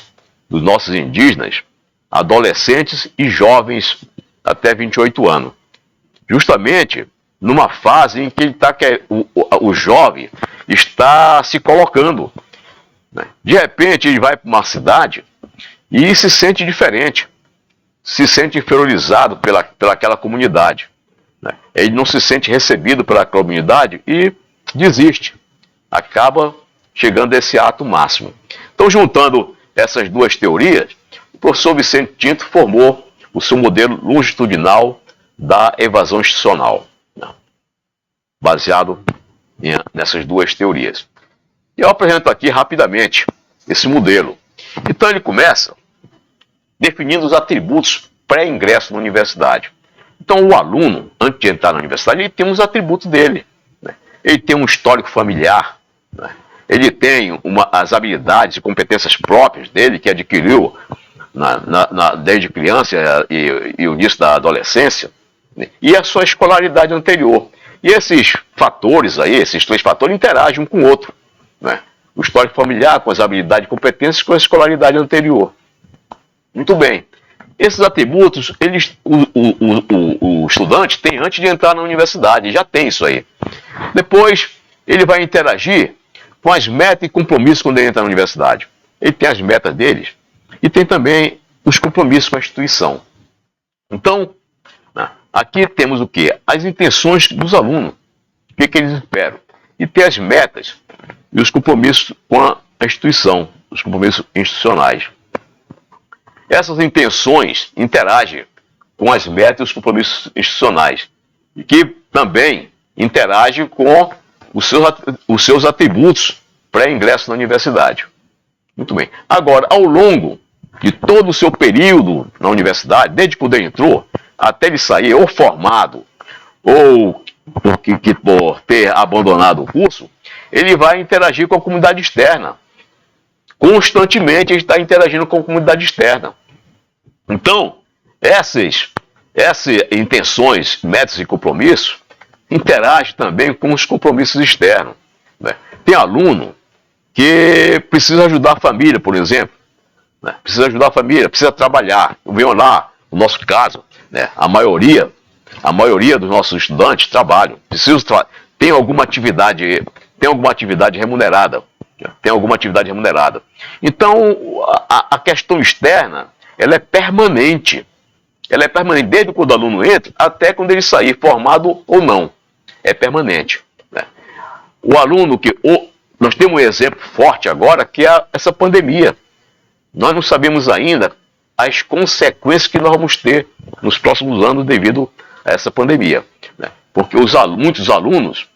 indígenas, adolescentes e jovens até 28 anos. Justamente numa fase em que o jovem está se colocando. De repente ele vai para uma cidade e se sente diferente, se sente inferiorizado pelaquela comunidade. Ele não se sente recebido pela comunidade e desiste. Acaba chegando a esse ato máximo. Então, juntando essas duas teorias, o professor Vicente Tinto formou o seu modelo longitudinal da evasão institucional, baseado nessas duas teorias. E eu apresento aqui rapidamente esse modelo. Então ele começa definindo os atributos pré-ingresso na universidade. Então o aluno, antes de entrar na universidade, ele tem os atributos dele. Ele tem um histórico familiar, ele tem as habilidades e competências próprias dele, que adquiriu desde criança e o início da adolescência, e a sua escolaridade anterior. E esses fatores aí, esses 3 fatores, interagem um com o outro. O histórico familiar, com as habilidades e competências, com a escolaridade anterior. Muito bem. Esses atributos, o estudante tem antes de entrar na universidade, já tem isso aí. Depois, ele vai interagir com as metas e compromissos quando ele entra na universidade. Ele tem as metas deles e tem também os compromissos com a instituição. Então, aqui temos o quê? As intenções dos alunos, o que eles esperam. E tem as metas e os compromissos com a instituição, os compromissos institucionais. Essas intenções interagem com as metas e os compromissos institucionais, e que também interagem com os seus atributos pré-ingresso na universidade. Muito bem. Agora, ao longo de todo o seu período na universidade, desde quando ele entrou, até ele sair ou formado, ou por ter abandonado o curso, ele vai interagir com a comunidade externa. Constantemente ele está interagindo com a comunidade externa. Então, essas intenções, metas e compromissos interagem também com os compromissos externos. Tem aluno que precisa ajudar a família, por exemplo. Precisa ajudar a família, precisa trabalhar. Venham lá, no nosso caso, a maioria dos nossos estudantes trabalham. Tem alguma atividade remunerada. Então, a questão externa, ela é permanente. Ela é permanente desde quando o aluno entra até quando ele sair, formado ou não. É permanente. O aluno nós temos um exemplo forte agora, que é essa pandemia. Nós não sabemos ainda as consequências que nós vamos ter nos próximos anos devido a essa pandemia. Porque muitos alunos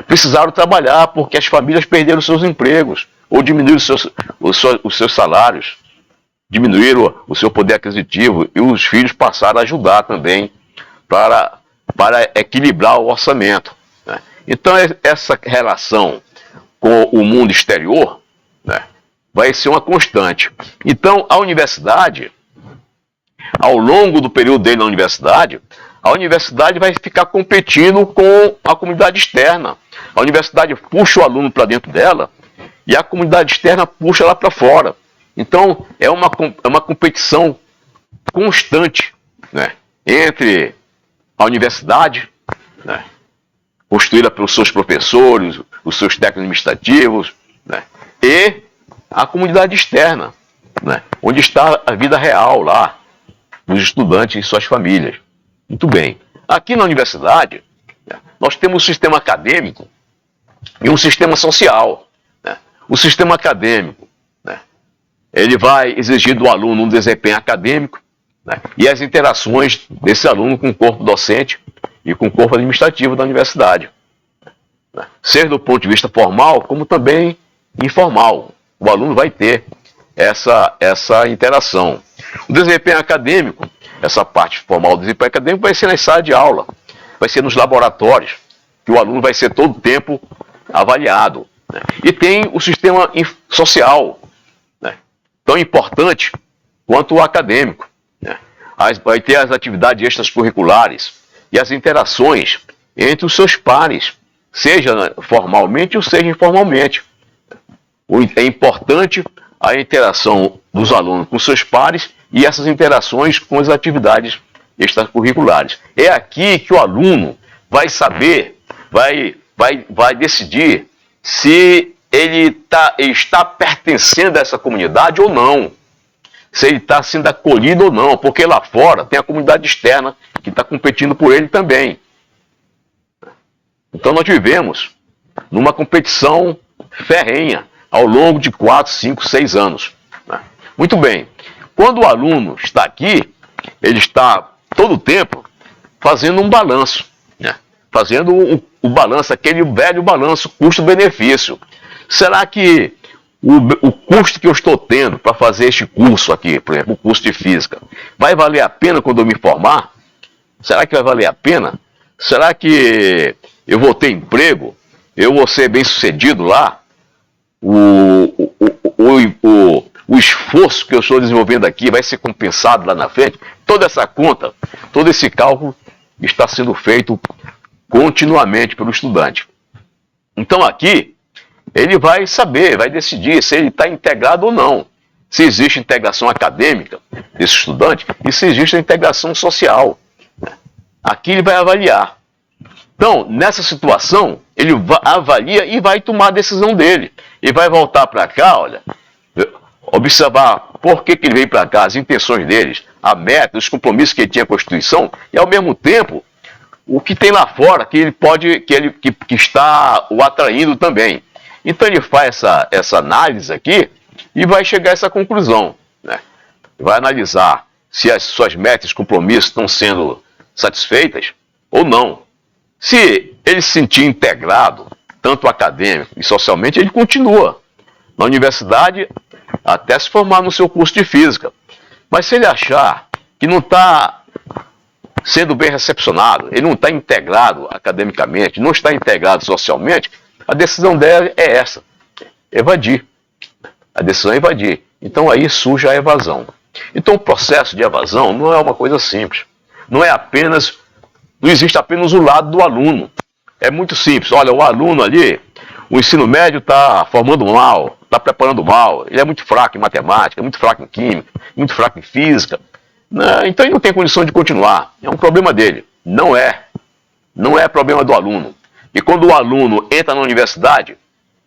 precisaram trabalhar porque as famílias perderam seus empregos ou diminuíram os seus salários, diminuíram o seu poder aquisitivo, e os filhos passaram a ajudar também para equilibrar o orçamento. Então essa relação com o mundo exterior vai ser uma constante. Então a universidade, ao longo do período dele na universidade, a universidade vai ficar competindo com a comunidade externa. A universidade puxa o aluno para dentro dela e a comunidade externa puxa lá para fora. Então, é uma competição constante entre a universidade, construída pelos seus professores, os seus técnicos administrativos, e a comunidade externa, onde está a vida real lá, dos estudantes e suas famílias. Muito bem. Aqui na universidade, nós temos um sistema acadêmico e um sistema social. O sistema acadêmico Ele vai exigir do aluno um desempenho acadêmico, né, e as interações desse aluno com o corpo docente e com o corpo administrativo da universidade, né, seja do ponto de vista formal, como também informal. O aluno vai ter essa interação. O desempenho acadêmico, essa parte formal do desempenho acadêmico, vai ser na sala de aula, vai ser nos laboratórios, que o aluno vai ser todo o tempo avaliado, né? E tem o sistema social, né, tão importante quanto o acadêmico, né? Vai ter as atividades extracurriculares e as interações entre os seus pares, seja formalmente ou seja informalmente. É importante a interação dos alunos com seus pares e essas interações com as atividades extracurriculares. É aqui que o aluno vai saber, vai decidir se ele está pertencendo a essa comunidade ou não, se ele está sendo acolhido ou não, porque lá fora tem a comunidade externa que está competindo por ele também. Então nós vivemos numa competição ferrenha ao longo de 4, 5, 6 anos. Né? Muito bem, quando o aluno está aqui, ele está todo o tempo fazendo um balanço, né? Fazendo o balanço, aquele velho balanço custo-benefício. Será que o custo que eu estou tendo para fazer este curso aqui, por exemplo, o curso de física, vai valer a pena quando eu me formar? Será que vai valer a pena? Será que eu vou ter emprego? Eu vou ser bem sucedido lá? O esforço que eu estou desenvolvendo aqui vai ser compensado lá na frente? Toda essa conta, todo esse cálculo está sendo feito continuamente pelo estudante. Então aqui, ele vai saber, vai decidir se ele está integrado ou não, se existe integração acadêmica desse estudante e se existe a integração social. Aqui ele vai avaliar. Então, nessa situação, ele avalia e vai tomar a decisão dele. E vai voltar para cá, olha, observar por que ele veio para cá, as intenções deles, a meta, os compromissos que ele tinha com a Constituição, e ao mesmo tempo, o que tem lá fora, que ele pode, que está o atraindo também. Então ele faz essa análise aqui e vai chegar a essa conclusão, né? Vai analisar se as suas metas e compromissos estão sendo satisfeitas ou não. Se ele se sentir integrado, tanto acadêmico e socialmente, ele continua na universidade até se formar no seu curso de física. Mas se ele achar que não está sendo bem recepcionado, ele não está integrado academicamente, não está integrado socialmente, a decisão dela é essa, evadir. A decisão é evadir. Então aí surge a evasão. Então o processo de evasão não é uma coisa simples. Não existe apenas o lado do aluno. É muito simples. Olha, o aluno ali, o ensino médio está formando mal, está preparando mal, ele é muito fraco em matemática, muito fraco em química, muito fraco em física. Então ele não tem condição de continuar. É um problema dele. Não é problema do aluno. E quando o aluno entra na universidade,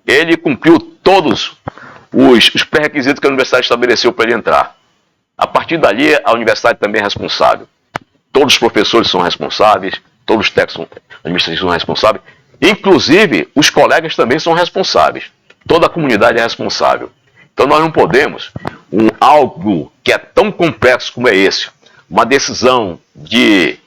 ele cumpriu todos os pré-requisitos que a universidade estabeleceu para ele entrar. A partir dali, a universidade também é responsável. Todos os professores são responsáveis, todos os técnicos administrativos são responsáveis, inclusive os colegas também são responsáveis. Toda a comunidade é responsável. Então nós não podemos, algo que é tão complexo como é esse, uma decisão de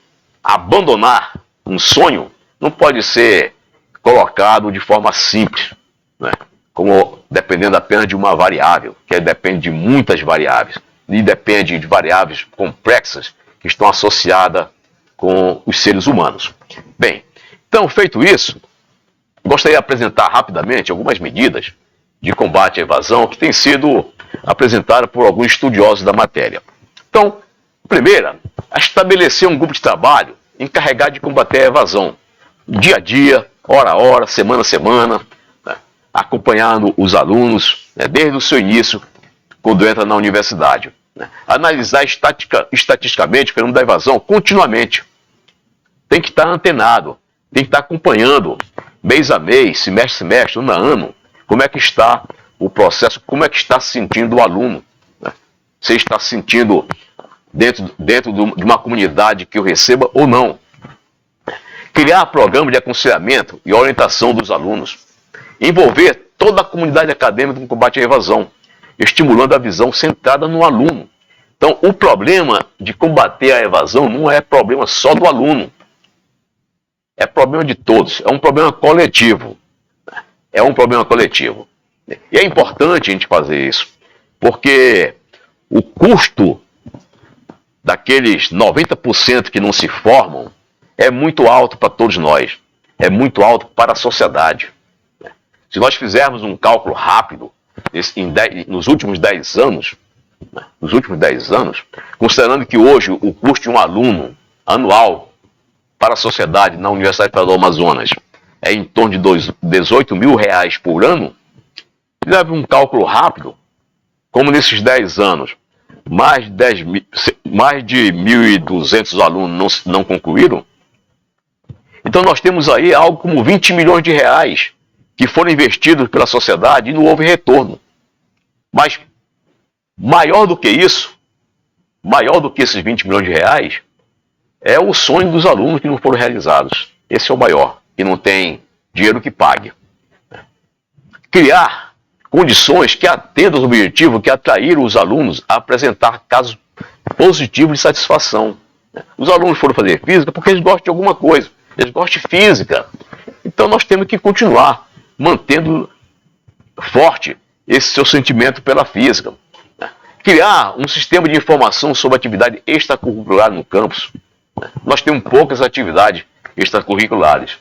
abandonar um sonho, não pode ser colocado de forma simples, né? Como dependendo apenas de uma variável, que depende de muitas variáveis, e depende de variáveis complexas que estão associadas com os seres humanos. Bem, então feito isso, gostaria de apresentar rapidamente algumas medidas de combate à evasão que têm sido apresentadas por alguns estudiosos da matéria. Então, primeira, estabelecer um grupo de trabalho encarregado de combater a evasão, dia a dia, hora a hora, semana a semana, né, acompanhando os alunos, né, desde o seu início, quando entra na universidade. Né, analisar estatisticamente o fenômeno da evasão continuamente. Tem que estar antenado, tem que estar acompanhando, mês a mês, semestre a semestre, ano a ano, como é que está o processo, como é que está se sentindo o aluno. Né, se ele está se sentindo dentro de uma comunidade que o receba ou não. Criar programas de aconselhamento e orientação dos alunos. Envolver toda a comunidade acadêmica no combate à evasão. estimulando a visão centrada no aluno. Então, o problema de combater a evasão não é problema só do aluno, é problema de todos, é um problema coletivo. É um problema coletivo. E é importante a gente fazer isso, porque o custo daqueles 90% que não se formam é muito alto para todos nós, é muito alto para a sociedade. Se nós fizermos um cálculo rápido, nos últimos 10 anos, considerando que hoje o custo de um aluno anual para a sociedade na Universidade Federal do Amazonas é em torno de 18 mil reais por ano, leve um cálculo rápido, como nesses 10 anos, mais de 1.200 alunos não concluíram, então nós temos aí algo como 20 milhões de reais que foram investidos pela sociedade e não houve retorno. Mas maior do que isso, maior do que esses 20 milhões de reais, é o sonho dos alunos que não foram realizados. Esse é o maior, que não tem dinheiro que pague. Criar condições que atendam ao objetivo, que atraíram os alunos a apresentar casos positivos de satisfação. Os alunos foram fazer física porque eles gostam de alguma coisa, eles gostam de física. Então nós temos que continuar mantendo forte esse seu sentimento pela física. Criar um sistema de informação sobre atividade extracurricular no campus. Nós temos poucas atividades extracurriculares.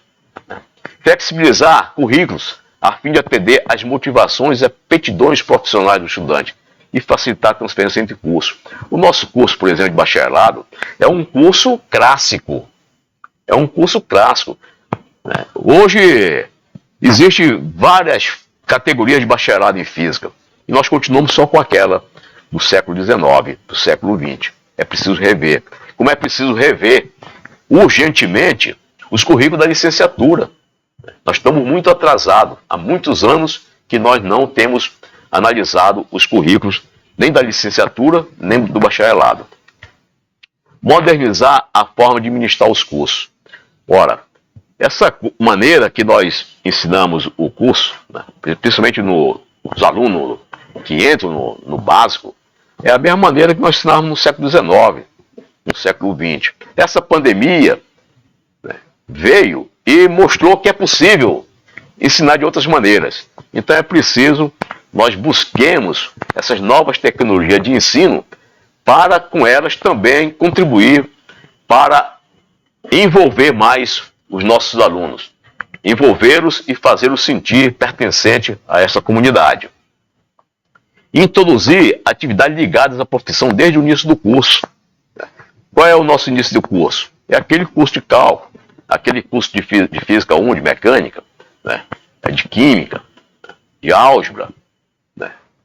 Flexibilizar currículos a fim de atender às motivações e aptidões profissionais do estudante e facilitar a transferência entre cursos. O nosso curso, por exemplo, de bacharelado, é um curso clássico. É um curso clássico. Hoje, existem várias categorias de bacharelado em física e nós continuamos só com aquela do século XIX, do século XX. É preciso rever. Como é preciso rever urgentemente os currículos da licenciatura. Nós estamos muito atrasados. Há muitos anos que nós não temos analisado os currículos nem da licenciatura, nem do bacharelado. Modernizar a forma de ministrar os cursos. Ora, essa maneira que nós ensinamos o curso, principalmente nos alunos que entram no básico, é a mesma maneira que nós ensinávamos no século XIX, no século XX. Essa pandemia veio e mostrou que é possível ensinar de outras maneiras. Então é preciso nós busquemos essas novas tecnologias de ensino para com elas também contribuir para envolver mais os nossos alunos, envolvê-los e fazê-los sentir pertencente a essa comunidade. Introduzir atividades ligadas à profissão desde o início do curso. Qual é o nosso início do curso? É aquele curso de cálculo, aquele curso de física 1, de mecânica, de química, de álgebra.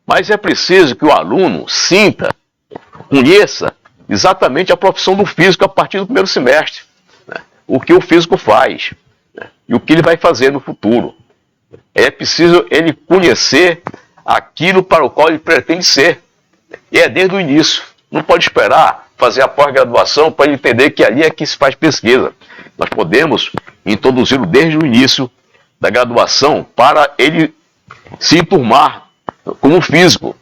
Mas é preciso que o aluno sinta, conheça exatamente a profissão do físico a partir do primeiro semestre. O que o físico faz e o que ele vai fazer no futuro. É preciso ele conhecer aquilo para o qual ele pretende ser. E é desde o início. Não pode esperar fazer a pós-graduação para ele entender que ali é que se faz pesquisa. Nós podemos introduzi-lo desde o início da graduação para ele se enturmar como físico.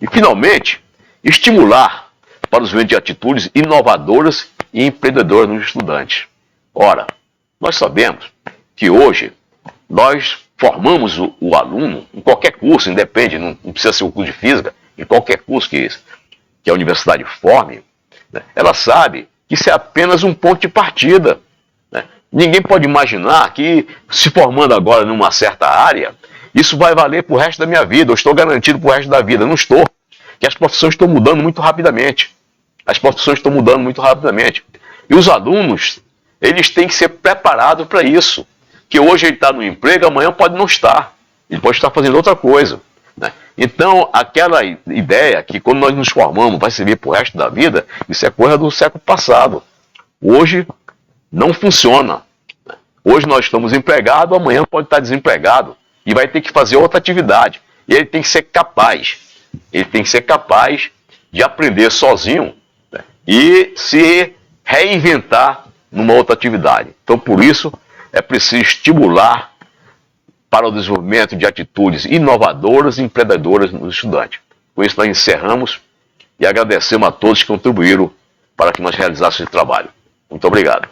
E, finalmente, estimular para o desenvolvimento de atitudes inovadoras e empreendedoras nos estudantes. Ora, nós sabemos que hoje nós formamos o aluno em qualquer curso, independe, não precisa ser o curso de física, em qualquer curso que a universidade forme, ela sabe que isso é apenas um ponto de partida. Ninguém pode imaginar que, se formando agora numa certa área, isso vai valer para o resto da minha vida, eu estou garantido para o resto da vida. Não estou, que as profissões estão mudando muito rapidamente. As profissões estão mudando muito rapidamente. E os alunos, eles têm que ser preparados para isso. Que hoje ele está no emprego, amanhã pode não estar. Ele pode estar fazendo outra coisa. Então, aquela ideia que quando nós nos formamos vai servir para o resto da vida, isso é coisa do século passado. Hoje não funciona. Hoje nós estamos empregados, amanhã pode estar desempregado e vai ter que fazer outra atividade. E ele tem que ser capaz. Ele tem que ser capaz de aprender sozinho e se reinventar numa outra atividade. Então, por isso, é preciso estimular para o desenvolvimento de atitudes inovadoras e empreendedoras nos estudantes. Com isso nós encerramos e agradecemos a todos que contribuíram para que nós realizássemos esse trabalho. Muito obrigado.